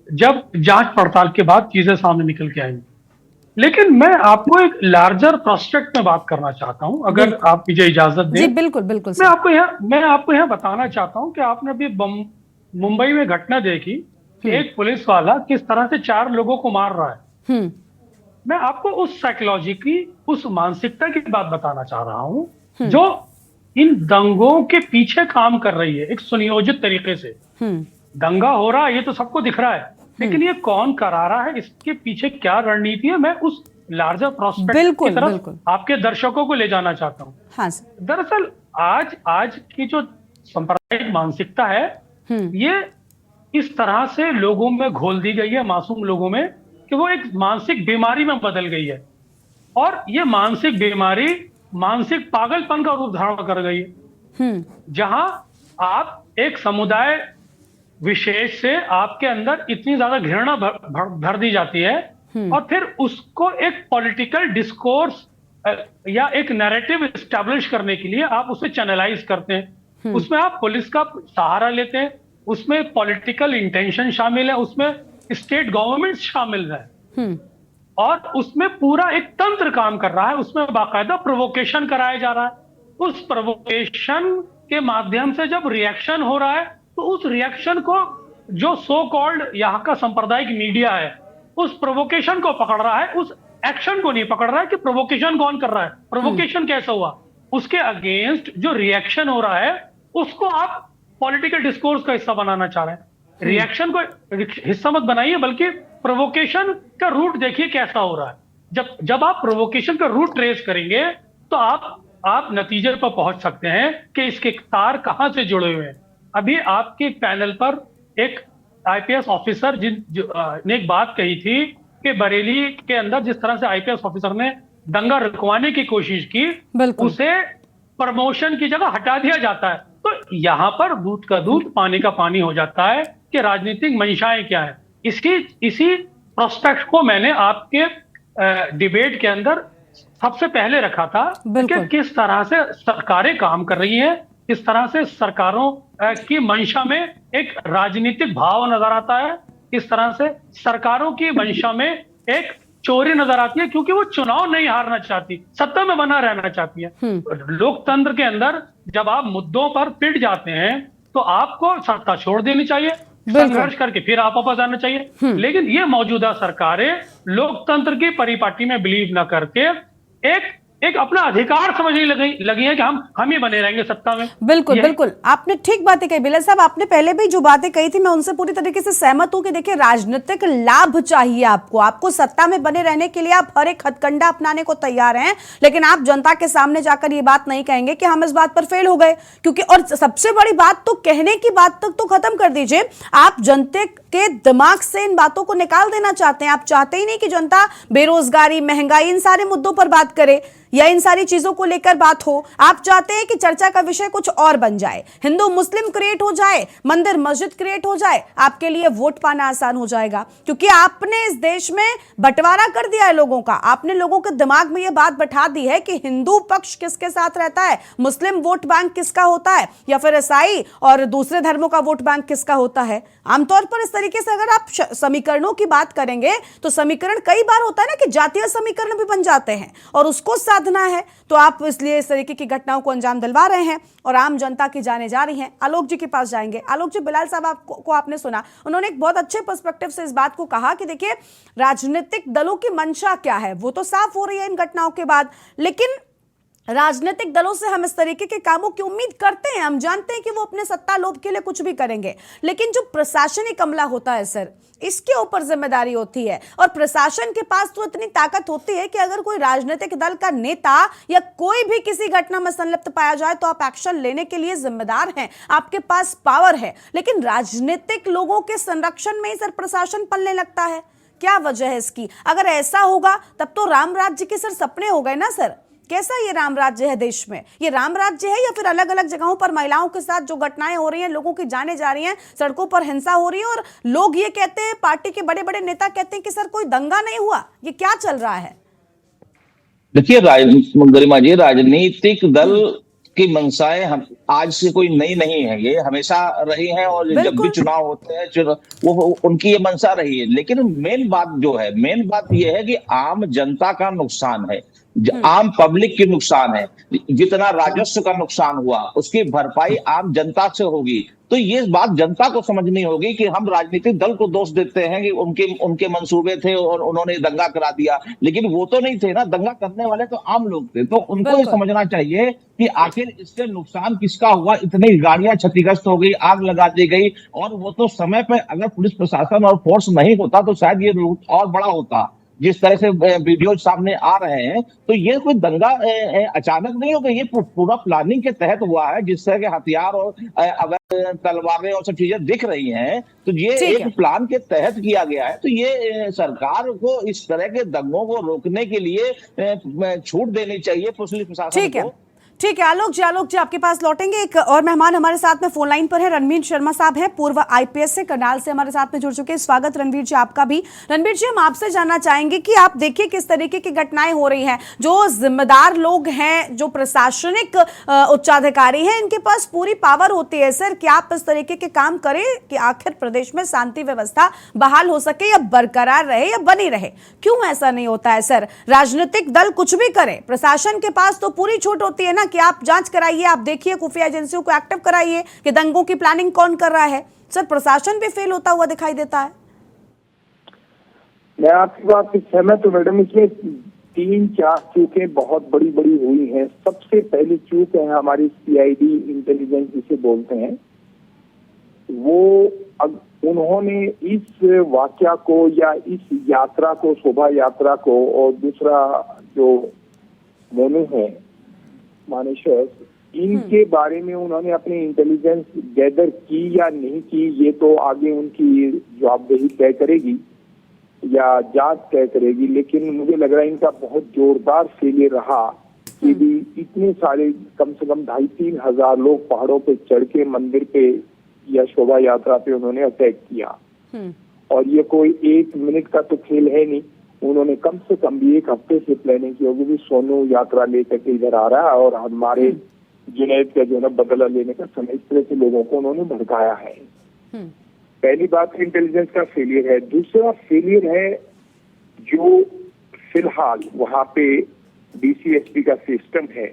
जब जांच पड़ताल के बाद चीजें सामने निकल के आएंगी। लेकिन मैं आपको एक लार्जर प्रोस्पेक्ट में बात करना चाहता हूं, अगर आप मुझे इजाजत दें। जी बिल्कुल बिल्कुल। मैं आपको यहाँ बताना चाहता हूं कि आपने अभी मुंबई में घटना देखी कि एक पुलिस वाला किस तरह से 4 लोगों को मार रहा है। मैं आपको उस साइकोलॉजी की, उस मानसिकता की बात बताना चाह रहा हूं जो इन दंगों के पीछे काम कर रही है, एक सुनियोजित तरीके से। दंगा हो रहा है, ये तो सबको दिख रहा है, लेकिन ये कौन करा रहा है, इसके पीछे क्या रणनीति है, मैं उस लार्जर प्रोस्पेक्ट की तरफ आपके दर्शकों को ले जाना चाहता हूँ। हाँ। दरअसल आज की जो सांप्रदायिक मानसिकता है, ये इस तरह से लोगों में घोल दी गई है, मासूम लोगों में, कि वो एक मानसिक बीमारी में बदल गई है। और ये मानसिक बीमारी मानसिक पागलपन का रूप धारण कर गई है, जहां आप एक समुदाय विशेष से आपके अंदर इतनी ज्यादा घृणा भर दी जाती है और फिर उसको एक पॉलिटिकल डिस्कोर्स या एक नैरेटिव एस्टैब्लिश करने के लिए आप उसे चैनलाइज करते हैं। उसमें आप पुलिस का सहारा लेते हैं, उसमें पॉलिटिकल इंटेंशन शामिल है, उसमें स्टेट गवर्नमेंट शामिल है और उसमें पूरा एक तंत्र काम कर रहा है। उसमें बाकायदा प्रोवोकेशन कराया जा रहा है। उस प्रोवोकेशन के माध्यम से जब रिएक्शन हो रहा है, तो उस रिएक्शन को जो सो कॉल्ड यहाँ का सांप्रदायिक मीडिया है, उस प्रोवोकेशन को पकड़ रहा है, उस एक्शन को नहीं पकड़ रहा है कि प्रोवोकेशन कौन कर रहा है, प्रोवोकेशन कैसा हुआ। उसके अगेंस्ट जो रिएक्शन हो रहा है, उसको आप पॉलिटिकल डिस्कोर्स का हिस्सा बनाना चाह रहे हैं। रिएक्शन को हिस्सा मत बनाइए, बल्कि प्रोवोकेशन का रूट देखिए कैसा हो रहा है। जब आप प्रोवोकेशन का रूट ट्रेस करेंगे, तो आप नतीजे पर पहुंच सकते हैं कि इसके तार कहां से जुड़े हुए हैं। अभी आपके पैनल पर एक आईपीएस ऑफिसर ने एक बात कही थी कि बरेली के अंदर जिस तरह से आईपीएस ऑफिसर ने दंगा रुकवाने की कोशिश की, उसे प्रमोशन की जगह हटा दिया जाता है। तो यहाँ पर दूध का दूध पानी का पानी हो जाता है कि राजनीतिक मंशाएं क्या है। इसी प्रोस्पेक्ट को मैंने आपके डिबेट के अंदर सबसे पहले रखा था कि किस तरह से सरकारें काम कर रही हैं, किस तरह से सरकारों की मंशा में एक राजनीतिक भाव नजर आता है, किस तरह से सरकारों की मंशा में एक चोरी नजर आती है, क्योंकि वो चुनाव नहीं हारना चाहती, सत्ता में बना रहना चाहती है। लोकतंत्र के अंदर जब आप मुद्दों पर पिट जाते हैं, तो आपको सत्ता छोड़ देनी चाहिए, संघर्ष करके फिर आप वापस आना चाहिए। लेकिन ये मौजूदा सरकारें लोकतंत्र की परिपाटी में बिलीव न करके एक अपना अधिकार समझने लगी है कि हम ही बने रहेंगे सत्ता में। बिल्कुल बिल्कुल, आपने ठीक बातें कही बिलाल साहब। आपने पहले भी जो बातें कही थी, मैं उनसे पूरी तरीके से सहमत हूं कि देखिए, राजनीतिक लाभ चाहिए आपको सत्ता में बने रहने के लिए आप हर एक हथकंडा अपनाने को तैयार हैं, लेकिन आप जनता के सामने जाकर ये बात नहीं कहेंगे कि हम इस बात पर फेल हो गए। क्योंकि और सबसे बड़ी बात तो कहने की बात तक तो खत्म कर दीजिए, आप जनता के दिमाग से इन बातों को निकाल देना चाहते हैं। आप चाहते ही नहीं कि जनता बेरोजगारी, महंगाई, इन सारे मुद्दों पर बात करे या इन सारी चीजों को लेकर बात हो। आप चाहते हैं कि चर्चा का विषय कुछ और बन जाए, हिंदू मुस्लिम क्रिएट हो जाए, मंदिर मस्जिद क्रिएट हो जाए, आपके लिए वोट पाना आसान हो जाएगा। क्योंकि आपने इस देश में बंटवारा कर दिया है लोगों का, आपने लोगों के दिमाग में यह बात बैठा दी है कि हिंदू पक्ष किसके साथ रहता है, मुस्लिम वोट बैंक किसका होता है, या फिर ईसाई और दूसरे धर्मों का वोट बैंक किसका होता है। आमतौर पर इस तरीके से अगर आप समीकरणों की बात करेंगे, तो समीकरण कई बार होता है ना कि जातीय समीकरण भी बन जाते हैं और उसको साधना है। तो आप इसलिए इस तरीके की घटनाओं को अंजाम दिलवा रहे हैं और आम जनता की जाने जा रही हैं। आलोक जी के पास जाएंगे। आलोक जी, बिलाल साहब को आपने सुना, उन्होंने एक बहुत अच्छे पर्सपेक्टिव से इस बात को कहा कि देखिए, राजनीतिक दलों की मंशा क्या है वो तो साफ हो रही है इन घटनाओं के बाद, लेकिन राजनीतिक दलों से हम इस तरीके के कामों की उम्मीद करते हैं। हम जानते हैं कि वो अपने सत्ता लोभ के लिए कुछ भी करेंगे, लेकिन जो प्रशासनिक अमला होता है सर, इसके ऊपर जिम्मेदारी होती है। और प्रशासन के पास तो इतनी ताकत होती है कि अगर कोई राजनीतिक दल का नेता या कोई भी किसी घटना में संलिप्त पाया जाए तो आप एक्शन लेने के लिए जिम्मेदार हैं, आपके पास पावर है। लेकिन राजनीतिक लोगों के संरक्षण में ही सर प्रशासन पलने लगता है। क्या वजह है इसकी? अगर ऐसा होगा तब तो राम राज्य के सर सपने हो गए ना सर। कैसा ये राम राज्य है देश में? ये राम राज्य है या फिर अलग अलग जगहों पर महिलाओं के साथ जो घटनाएं हो रही हैं, लोगों की जानें जा रही हैं, सड़कों पर हिंसा हो रही है और लोग ये कहते हैं, पार्टी के बड़े बड़े नेता कहते हैं कि सर कोई दंगा नहीं हुआ। ये क्या चल रहा है? देखिए गरिमा जी, राजनीतिक दल की मंशाएं हम आज से कोई नई नहीं है, ये हमेशा रही हैं और जब भी चुनाव होते हैं वो उनकी ये मंशा रही है। लेकिन मेन बात ये है कि आम जनता का नुकसान है, आम पब्लिक की नुकसान है। जितना राजस्व का नुकसान हुआ उसकी भरपाई आम जनता से होगी। तो ये बात जनता को समझनी होगी कि हम राजनीतिक दल को दोष देते हैं कि उनके मंसूबे थे और उन्होंने दंगा करा दिया, लेकिन वो तो नहीं थे ना, दंगा करने वाले तो आम लोग थे। तो उनको ये समझना चाहिए कि आखिर इससे नुकसान किसका हुआ। इतनी गाड़ियां क्षतिग्रस्त हो गई, आग लगा दी गई, और वो तो समय पे अगर पुलिस प्रशासन और फोर्स नहीं होता तो शायद ये रूट और बड़ा होता। जिस तरह से वीडियो सामने आ रहे हैं, तो ये कोई दंगा अचानक नहीं हो गया, ये पूरा प्लानिंग के तहत हुआ है। जिस तरह के हथियार और अगर तलवारें और सब चीजें दिख रही हैं, तो ये एक प्लान के तहत किया गया है। तो ये सरकार को इस तरह के दंगों को रोकने के लिए छूट देनी चाहिए पुलिस प्रशासन को। ठीक है आलोक जी आपके पास लौटेंगे। एक और मेहमान हमारे साथ में फोन लाइन पर है, रणवीर शर्मा साहब हैं, पूर्व आईपीएस से करनाल से हमारे साथ में जुड़ चुके हैं। स्वागत रणवीर जी आपका भी। रणवीर जी, हम आपसे जानना चाहेंगे कि आप देखिए किस तरीके की घटनाएं हो रही हैं। जो जिम्मेदार लोग हैं, जो प्रशासनिक उच्चाधिकारी हैं, इनके पास पूरी पावर होती है सर कि आप इस तरीके के काम करें कि आखिर प्रदेश में शांति व्यवस्था बहाल हो सके या बरकरार रहे या बनी रहे। क्यों ऐसा नहीं होता है सर? राजनीतिक दल कुछ भी करे, प्रशासन के पास तो पूरी छूट होती है ना कि आप जांच कराइए, आप देखिए, खुफिया एजेंसियों को एक्टिव कराइए कि दंगों की प्लानिंग कौन कर रहा है। सर प्रशासन भी फेल होता हुआ दिखाई देता है। मैं आपकी बात से सहमत हूं मैडम। इसमें 3-4 चूकें बहुत बड़ी बड़ी हुई हैं। सबसे पहली चूक है हमारी सीआईडी इंटेलिजेंस जिसे बोलते हैं, वो उन्होंने इस वाकया को या इस यात्रा को, शोभा यात्रा को, और दूसरा जो मोनू है मानेसर, इनके बारे में उन्होंने अपनी इंटेलिजेंस गैदर की या नहीं की, ये तो आगे उनकी जवाबदेही तय करेगी या जांच तय करेगी। लेकिन मुझे लग रहा है इनका बहुत जोरदार फेलियर रहा कि भी इतने सारे, कम से कम 2,500-3 हजार लोग पहाड़ों पे चढ़ के मंदिर पे या शोभा यात्रा पे उन्होंने अटैक किया। और ये कोई 1 मिनट का तो खेल है नहीं, उन्होंने कम से कम भी 1 हफ्ते से प्लानिंग की होगी। सोनू यात्रा लेकर के इधर आ रहा है और हमारे जुनैद का जो है बदला लेने का समय, इस तरह से लोगों को उन्होंने भड़काया है। पहली बात इंटेलिजेंस का फेलियर है। दूसरा फेलियर है जो फिलहाल वहाँ पे डीसीएसपी का सिस्टम है,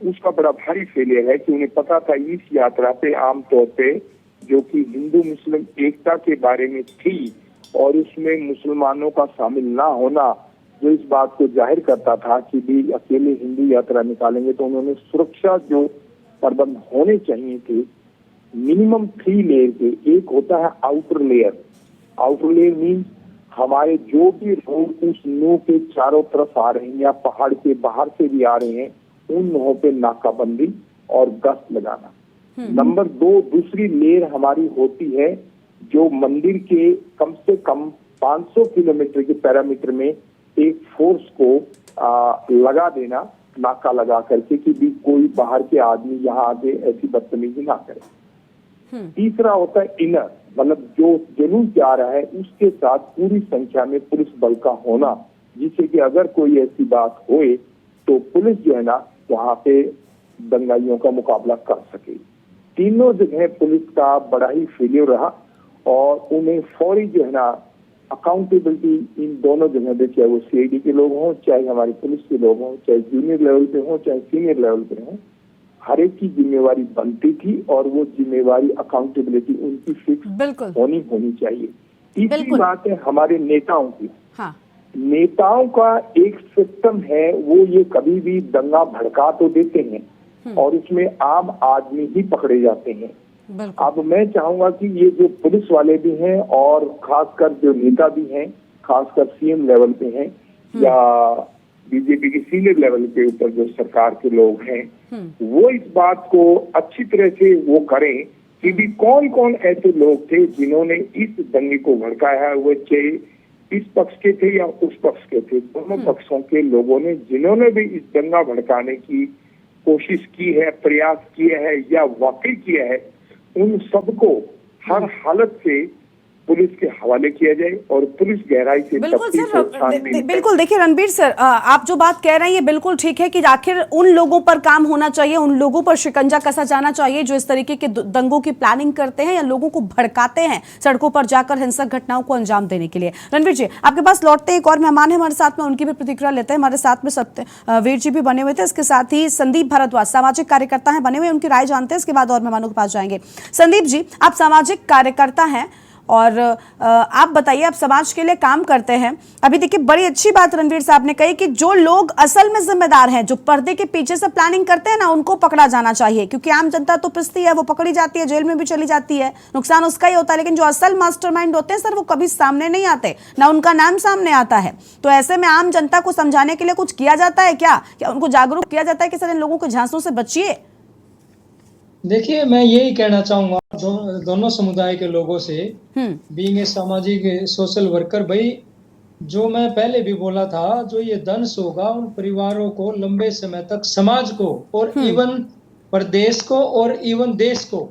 उसका बड़ा भारी फेलियर है कि उन्हें पता था इस यात्रा पे आमतौर पे जो कि हिंदू मुस्लिम एकता के बारे में थी और उसमें मुसलमानों का शामिल ना होना जो इस बात को जाहिर करता था कि भी अकेले हिंदू यात्रा निकालेंगे, तो उन्होंने सुरक्षा जो प्रबंध होने चाहिए थे मिनिमम 3 लेयर के। एक होता है outer layer. Outer layer mean हमारे जो भी रोड उस नू के चारों तरफ आ रहे हैं या पहाड़ के बाहर से भी आ रहे हैं, उन नोहों पे नाकाबंदी और गश्त लगाना। नंबर 2, दूसरी लेयर हमारी होती है जो मंदिर के कम से कम 500 किलोमीटर के पैरामीटर में एक फोर्स को लगा देना, नाका लगा करके कि भी कोई बाहर के आदमी यहाँ आगे ऐसी बदतमीजी ना करे। तीसरा होता है इनर, मतलब जो जुलूस जा रहा है उसके साथ पूरी संख्या में पुलिस बल का होना, जिससे कि अगर कोई ऐसी बात होए तो पुलिस जो है ना वहाँ पे दंगाइयों का मुकाबला कर सके। तीनों जगह पुलिस का बड़ा ही फेलियर रहा और उन्हें फौरी जो है ना अकाउंटेबिलिटी इन दोनों जगह पे, चाहे वो सीआईडी के लोग हों, चाहे हमारी पुलिस के लोग हों, चाहे जूनियर लेवल पे हों, चाहे सीनियर लेवल पे हों, हर एक की जिम्मेवारी बनती थी और वो जिम्मेवारी अकाउंटेबिलिटी उनकी फिक्स होनी चाहिए। तीसरी बात है हमारे नेताओं की। नेताओं का एक सिस्टम है, वो ये कभी भी दंगा भड़का तो देते हैं और उसमें आम आदमी ही पकड़े जाते हैं। अब मैं चाहूंगा कि ये जो पुलिस वाले भी हैं और खासकर जो नेता भी हैं, खासकर सीएम लेवल पे हैं या बीजेपी के सीनियर लेवल के ऊपर जो सरकार के लोग हैं, वो इस बात को अच्छी तरह से वो करें कि भी कौन कौन ऐसे लोग थे जिन्होंने इस दंगे को भड़काया है, वो चाहे इस पक्ष के थे या उस पक्ष के थे, दोनों पक्षों के लोगों ने जिन्होंने भी इस दंगा भड़काने की कोशिश की है, प्रयास किया है या वाकई किया है, उन सबको हर हालत से पुलिस के हवाले किया जाए और पुलिस गहराई से बिल्कुल सर, बिल्कुल। देखिए रणबीर सर, आप जो बात कह रहे हैं ये बिल्कुल ठीक है कि आखिर उन लोगों पर काम होना चाहिए, उन लोगों पर शिकंजा कसा जाना चाहिए जो इस तरीके के दंगों की प्लानिंग करते हैं या लोगों को भड़काते हैं सड़कों पर जाकर हिंसक घटनाओं को अंजाम देने के लिए। रणबीर जी, आपके पास लौटते एक और मेहमान है हमारे साथ में, उनकी भी प्रतिक्रिया लेते हैं। हमारे साथ में सत्यवीर जी भी बने हुए थे, इसके साथ ही संदीप भारद्वाज सामाजिक कार्यकर्ता है बने हुए, उनकी राय जानते हैं, इसके बाद और मेहमानों के पास जाएंगे। संदीप जी, आप सामाजिक कार्यकर्ता हैं और आप बताइए, आप समाज के लिए काम करते हैं। अभी देखिए, बड़ी अच्छी बात रणवीर साहब ने कही कि जो लोग असल में जिम्मेदार हैं, जो पर्दे के पीछे से प्लानिंग करते हैं ना, उनको पकड़ा जाना चाहिए, क्योंकि आम जनता तो पिसती है, वो पकड़ी जाती है, जेल में भी चली जाती है, नुकसान उसका ही होता है। लेकिन जो असल मास्टरमाइंड होते हैं सर, वो कभी सामने नहीं आते, ना उनका नाम सामने आता है। तो ऐसे में आम जनता को समझाने के लिए कुछ किया जाता है क्या उनको जागरूक किया जाता है कि सर इन लोगों को झांसों से बचिए? देखिए, मैं यही कहना चाहूंगा दोनों समुदाय के लोगों से, बीइंग ए सामाजिक सोशल वर्कर, भाई जो मैं पहले भी बोला था, जो ये दंश होगा उन परिवारों को लंबे समय तक, समाज को और इवन प्रदेश को और इवन देश को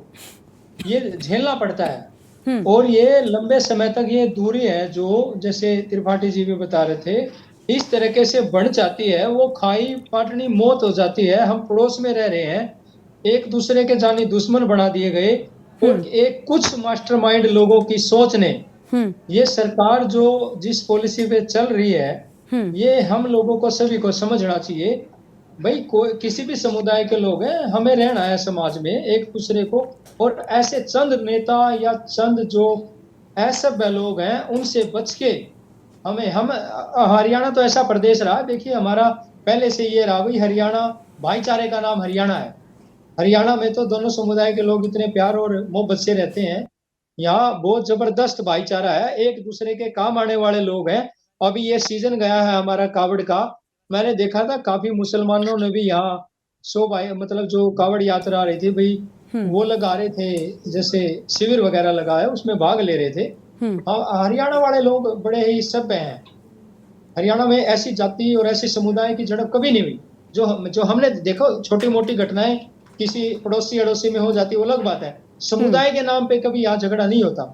ये झेलना पड़ता है। और ये लंबे समय तक ये दूरी है जो, जैसे त्रिपाठी जी भी बता रहे थे, इस तरीके से बढ़ जाती है, वो खाई पाटनी मौत हो जाती है। हम पड़ोस में रह रहे हैं, एक दूसरे के जानी दुश्मन बना दिए गए और एक कुछ मास्टरमाइंड लोगों की सोच ने ये सरकार जो जिस पॉलिसी पे चल रही है, ये हम लोगों को सभी को समझना चाहिए। भाई कोई किसी भी समुदाय के लोग हैं, हमें रहना है समाज में एक दूसरे को, और ऐसे चंद नेता या चंद जो ऐसे लोग हैं उनसे बच के हम हरियाणा तो ऐसा प्रदेश रहा, देखिए हमारा पहले से ये रहा, भाई हरियाणा भाईचारे का नाम हरियाणा है। हरियाणा में तो दोनों समुदाय के लोग इतने प्यार और मोहब्बत से रहते हैं, यहाँ बहुत जबरदस्त भाईचारा है, एक दूसरे के काम आने वाले लोग हैं। अभी ये सीजन गया है हमारा कावड़ का, मैंने देखा था काफी मुसलमानों ने भी यहाँ मतलब जो कावड़ यात्रा आ रही थी भाई, वो लगा रहे थे, जैसे शिविर वगैरह लगा है, उसमें भाग ले रहे थे। हरियाणा वाले लोग बड़े ही सभ्य हैं। हरियाणा में ऐसी जाति और ऐसी समुदाय की झड़प कभी नहीं हुई। जो हमने देखो, छोटी मोटी घटनाएं किसी पड़ोसी अड़ोसी में हो जाती है, वो अलग बात है। समुदाय के नाम पे कभी यहाँ झगड़ा नहीं होता,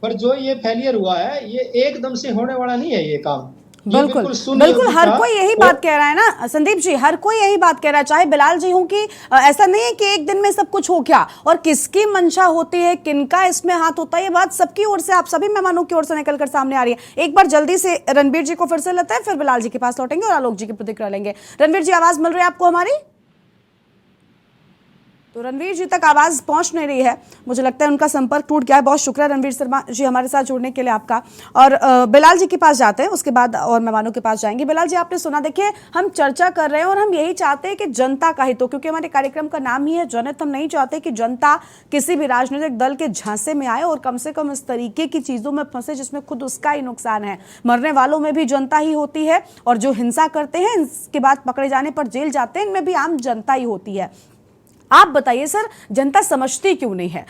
पर जो ये फेलियर हुआ है, ये एकदम से होने वाला नहीं है ये काम। बिल्कुल हर कोई यही बात कह रहा है ना संदीप जी, हर कोई यही बात कह रहा है, चाहे बिलाल जी हो कि ऐसा नहीं है कि एक दिन में सब कुछ हो गया, और किसकी मंशा होती है, किनका इसमें हाथ होता है, ये बात सबकी ओर से, आप सभी मेहमानों की ओर से निकलकर सामने आ रही है। एक बार जल्दी से रणबीर जी को फिर से लेते हैं, फिर बिलाल जी के पास लौटेंगे और आलोक जी की प्रतिक्रिया लेंगे। रणबीर जी, आवाज मिल रही है आपको हमारी? तो रणवीर जी तक आवाज पहुंच नहीं रही है, मुझे लगता है उनका संपर्क टूट गया है। बहुत शुक्रिया रणवीर शर्मा जी हमारे साथ जुड़ने के लिए आपका। और बिलाल जी के पास जाते हैं, उसके बाद और मेहमानों के पास जाएंगे। बिलाल जी, आपने सुना, देखिए हम चर्चा कर रहे हैं और हम यही चाहते हैं कि जनता का हित हो, क्योंकि हमारे कार्यक्रम का नाम ही है जनहित। हम नहीं चाहते कि जनता किसी भी राजनीतिक दल के झांसे में आए और कम से कम इस तरीके की चीजों में फंसे जिसमें खुद उसका ही नुकसान है। मरने वालों में भी जनता ही होती है, और जो हिंसा करते हैं, इसके बाद पकड़े जाने पर जेल जाते हैं, इनमें भी आम जनता ही होती है। आप बताइए सर, जनता समझती क्यों नहीं है?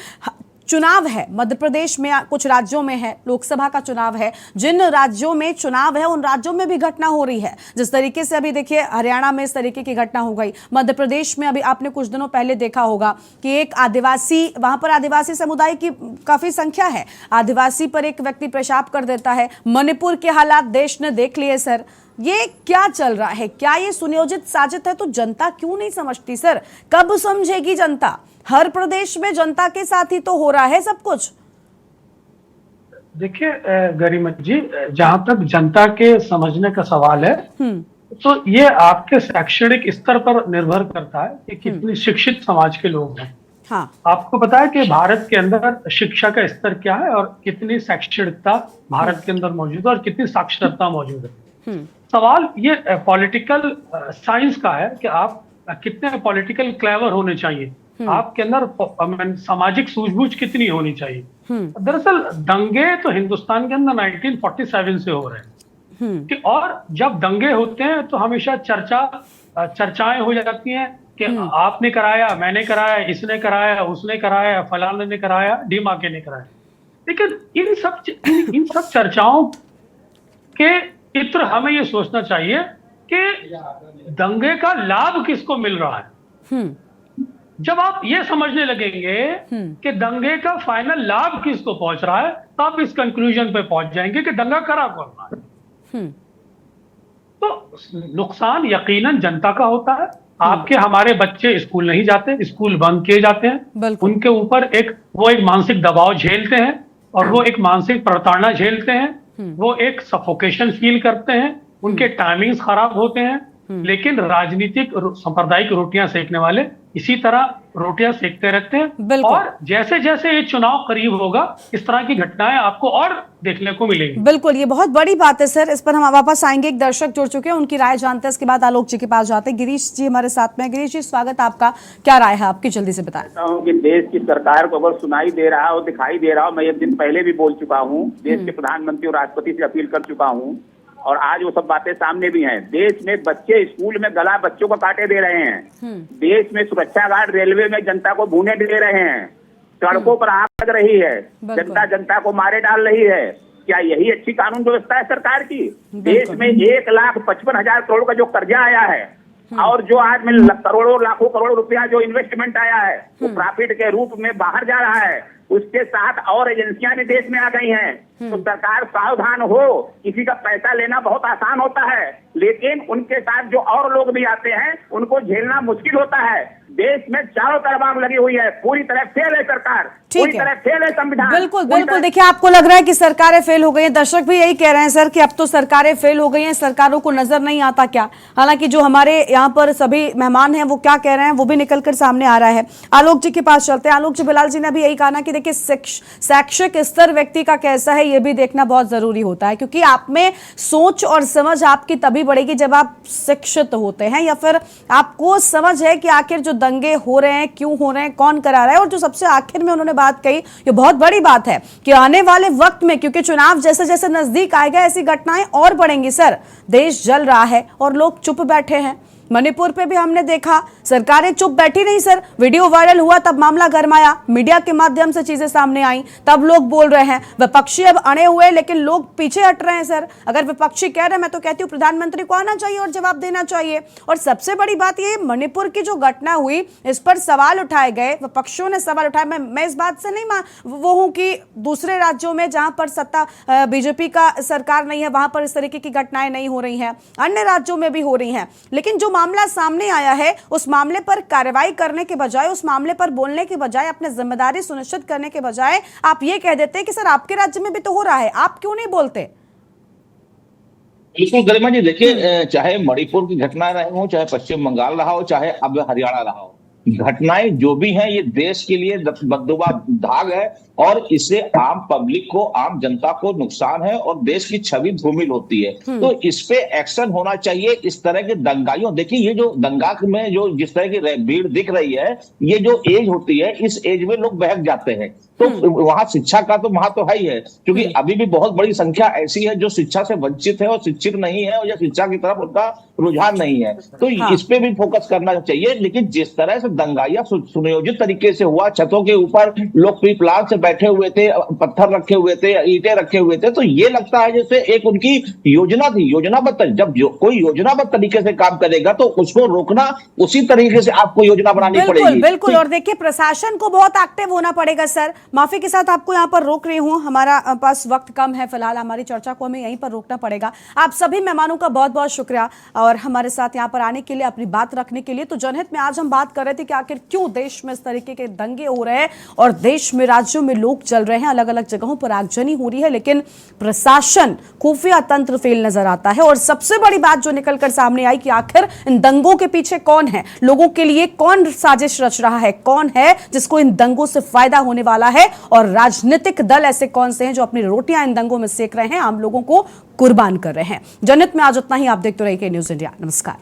चुनाव है मध्य प्रदेश में, कुछ राज्यों में है, लोकसभा का चुनाव है, जिन राज्यों में चुनाव है उन राज्यों में भी घटना हो रही है। जिस तरीके से अभी देखिए हरियाणा में इस तरीके की घटना हो गई, मध्य प्रदेश में अभी आपने कुछ दिनों पहले देखा होगा कि एक आदिवासी, वहां पर आदिवासी समुदाय की काफी संख्या है, आदिवासी पर एक व्यक्ति पेशाब कर देता है। मणिपुर के हालात देश ने देख लिए सर, ये क्या चल रहा है? क्या ये सुनियोजित साजिश है? तो जनता क्यों नहीं समझती सर? कब समझेगी जनता? हर प्रदेश में जनता के साथ ही तो हो रहा है सब कुछ। देखिए गरिमा जी, जहां तक जनता के समझने का सवाल है, तो ये आपके शैक्षणिक स्तर पर निर्भर करता है कि कितनी शिक्षित समाज के लोग हैं। हाँ। आपको पता है कि भारत के अंदर शिक्षा का स्तर क्या है और कितनी शैक्षणिकता भारत के अंदर मौजूद है और कितनी साक्षरता मौजूद है। सवाल ये पॉलिटिकल साइंस का है कि आप कितने पॉलिटिकल क्लेवर होने चाहिए, आपके अंदर सामाजिक सूझबूझ कितनी होनी चाहिए। दरअसल दंगे तो हिंदुस्तान के अंदर 1947 से हो रहे हैं कि, और जब दंगे होते हैं तो हमेशा चर्चाएं हो जाती हैं कि आपने कराया, मैंने कराया, इसने कराया, उसने कराया, फलाने ने कराया, ढीमाके ने कराया। लेकिन इन सब चर्चाओं के इत्र हमें ये सोचना चाहिए कि दंगे का लाभ किसको मिल रहा है। जब आप ये समझने लगेंगे कि दंगे का फाइनल लाभ किसको पहुंच रहा है, तो आप इस कंक्लूजन पे पहुंच जाएंगे कि दंगा करा कौन रहा है। तो नुकसान यकीनन जनता का होता है। आपके हमारे बच्चे स्कूल नहीं जाते, स्कूल बंद किए जाते हैं, उनके ऊपर एक मानसिक दबाव झेलते हैं और वो एक मानसिक प्रताड़ना झेलते हैं, वो एक सफोकेशन फील करते हैं, उनके टाइमिंग्स खराब होते हैं। लेकिन राजनीतिक सांप्रदायिक रोटियां सेकने वाले इसी तरह रोटियां सेकते रहते हैं, और जैसे जैसे ये चुनाव करीब होगा इस तरह की घटनाएं आपको और देखने को मिलेंगी। बिल्कुल, ये बहुत बड़ी बात है सर। इस पर हम वापस आएंगे, एक दर्शक जुड़ चुके हैं, उनकी राय जानते हैं, इसके बाद आलोक जी के पास जाते हैं। गिरीश जी हमारे साथ में। गिरीश जी स्वागत आपका, क्या राय है आपकी, जल्दी से बताएं। कि देश की सरकार को अगर सुनाई दे रहा हो, दिखाई दे रहा हो, मैं एक दिन पहले भी बोल चुका हूँ, देश के प्रधानमंत्री और राष्ट्रपति से अपील कर चुका हूँ, और आज वो सब बातें सामने भी हैं। देश में बच्चे स्कूल में गला बच्चों को काटे दे रहे हैं, देश में सुरक्षा गार्ड रेलवे में जनता को भूने दे रहे हैं, सड़कों पर आग लग रही है, जनता को मारे डाल रही है। क्या यही अच्छी कानून व्यवस्था है सरकार की? देश में 1,55,000 करोड़ का जो कर्जा आया है और जो आज में करोड़ों लाखों करोड़ रुपया जो इन्वेस्टमेंट आया है वो प्रॉफिट के रूप में बाहर जा रहा है। उसके साथ और एजेंसियां भी देश में आ गई हैं। तो सरकार सावधान हो। किसी का पैसा लेना बहुत आसान होता है, लेकिन उनके साथ जो और लोग भी आते हैं उनको झेलना मुश्किल होता है। देश में चारों तरफ आग लगी हुई है, पूरी तरह फेल है सरकार, पूरी तरह फेल है संविधान। बिल्कुल बिल्कुल। देखिए, आपको लग रहा है कि सरकारें फेल हो गई हैं, दर्शक भी यही कह रहे हैं सर कि अब तो सरकारें फेल हो गई हैं, सरकारों को नजर नहीं आता क्या? हालांकि जो हमारे यहाँ पर सभी मेहमान हैं वो क्या कह रहे हैं वो भी निकलकर सामने आ रहा है। आलोक जी के पास चलते हैं। आलोक जी, बिलाल जी ने भी यही कहा ना कि देखिए शैक्षिक स्तर व्यक्ति का कैसा है ये भी देखना बहुत जरूरी होता है, क्योंकि आप में सोच और समझ आपकी तभी बढ़ेगी जब आप शिक्षित होते हैं, या फिर आपको समझ है कि आखिर जो दंगे हो रहे हैं क्यों हो रहे हैं, कौन करा रहा है। और जो सबसे आखिर में उन्होंने बात कही, ये बहुत बड़ी बात है कि आने वाले वक्त में, क्योंकि चुनाव जैसे जैसे नजदीक आएगा ऐसी घटनाएं और बढ़ेंगी सर। देश जल रहा है और लोग चुप बैठे हैं। मणिपुर पे भी हमने देखा, सरकारें चुप बैठी नहीं सर। वीडियो वायरल हुआ तब मामला गरमाया, मीडिया के माध्यम से चीजें सामने आई, तब लोग बोल रहे हैं। विपक्षी अब अड़े हुए लेकिन लोग पीछे हट रहे हैं सर। अगर विपक्षी कह रहे हैं, मैं तो कहती हूँ प्रधानमंत्री को आना चाहिए और जवाब देना चाहिए। और सबसे बड़ी बात ये, मणिपुर की जो घटना हुई इस पर सवाल उठाए गए, विपक्षियों ने सवाल उठाए। मैं इस बात से नहीं वो हूं कि दूसरे राज्यों में जहां पर सत्ता बीजेपी का सरकार नहीं है वहां पर इस तरीके की घटनाएं नहीं हो रही हैं, अन्य राज्यों में भी हो रही हैं। लेकिन जो मामला सामने आया है उस मामले पर कार्रवाई करने के बजाय, उस मामले पर बोलने के बजाय, अपने जिम्मेदारी सुनिश्चित करने के बजाय आप ये कह देते हैं कि सर आपके राज्य में भी तो हो रहा है, आप क्यों नहीं बोलते? बिल्कुल गरिमा जी, देखिए चाहे मणिपुर की घटना रही हो, चाहे पश्चिम बंगाल रहा हो, चाहे अब हरियाणा रहा हो, घटनाएं जो भी हैं ये देश के लिए बददुआ दाग है और इससे आम पब्लिक को, आम जनता को नुकसान है और देश की छवि धूमिल होती है। तो इस पे एक्शन होना चाहिए। इस तरह के दंगाइयों, देखिए ये जो दंगा में जो जिस तरह की भीड़ दिख रही है, ये जो एज होती है इस एज में लोग बहक जाते हैं। तो वहां शिक्षा का तो महत्व है ही है, क्योंकि अभी भी बहुत बड़ी संख्या ऐसी है जो शिक्षा से वंचित है और शिक्षित नहीं है, और या शिक्षा की तरफ उनका रुझान नहीं है। तो इस पे भी फोकस करना चाहिए। लेकिन जिस तरह से दंगाइया सुनियोजित तरीके से हुआ, छतों के ऊपर लोग प्री प्लान से बैठे हुए थे, पत्थर रखे हुए थे, ईंटें रखे हुए थे, तो ये लगता है जैसे एक उनकी योजना थी, योजनाबद्ध। जब कोई योजनाबद्ध तरीके से काम करेगा तो उसको रोकना उसी तरीके से आपको योजना बनानी पड़ेगी। बिल्कुल। और देखिए प्रशासन को बहुत एक्टिव होना पड़ेगा सर। माफी के साथ आपको यहाँ पर रोक रही हूँ, हमारा पास वक्त कम है फिलहाल, हमारी चर्चा को हमें यहीं पर रोकना पड़ेगा। आप सभी मेहमानों का बहुत बहुत शुक्रिया और हमारे साथ यहाँ पर आने के लिए, अपनी बात रखने के लिए। तो जनहित में आज हम बात कर रहे थे कि आखिर क्यों देश में इस तरीके के दंगे हो रहे हैं और देश में, राज्यों में लोग चल रहे हैं, अलग अलग जगहों पर आगजनी हो रही है, लेकिन प्रशासन, खुफिया तंत्र फेल नजर आता है। और सबसे बड़ी बात जो निकलकर सामने आई कि आखिर इन दंगों के पीछे कौन है, लोगों के लिए कौन साजिश रच रहा है, कौन है जिसको इन दंगों से फायदा होने वाला है, और राजनीतिक दल ऐसे कौन से हैं जो अपनी रोटियां इन दंगों में सेक रहे हैं, आम लोगों को कुर्बान कर रहे हैं। जनहित में आज उतना ही। आप देखते रहिए न्यूज़ इंडिया। नमस्कार।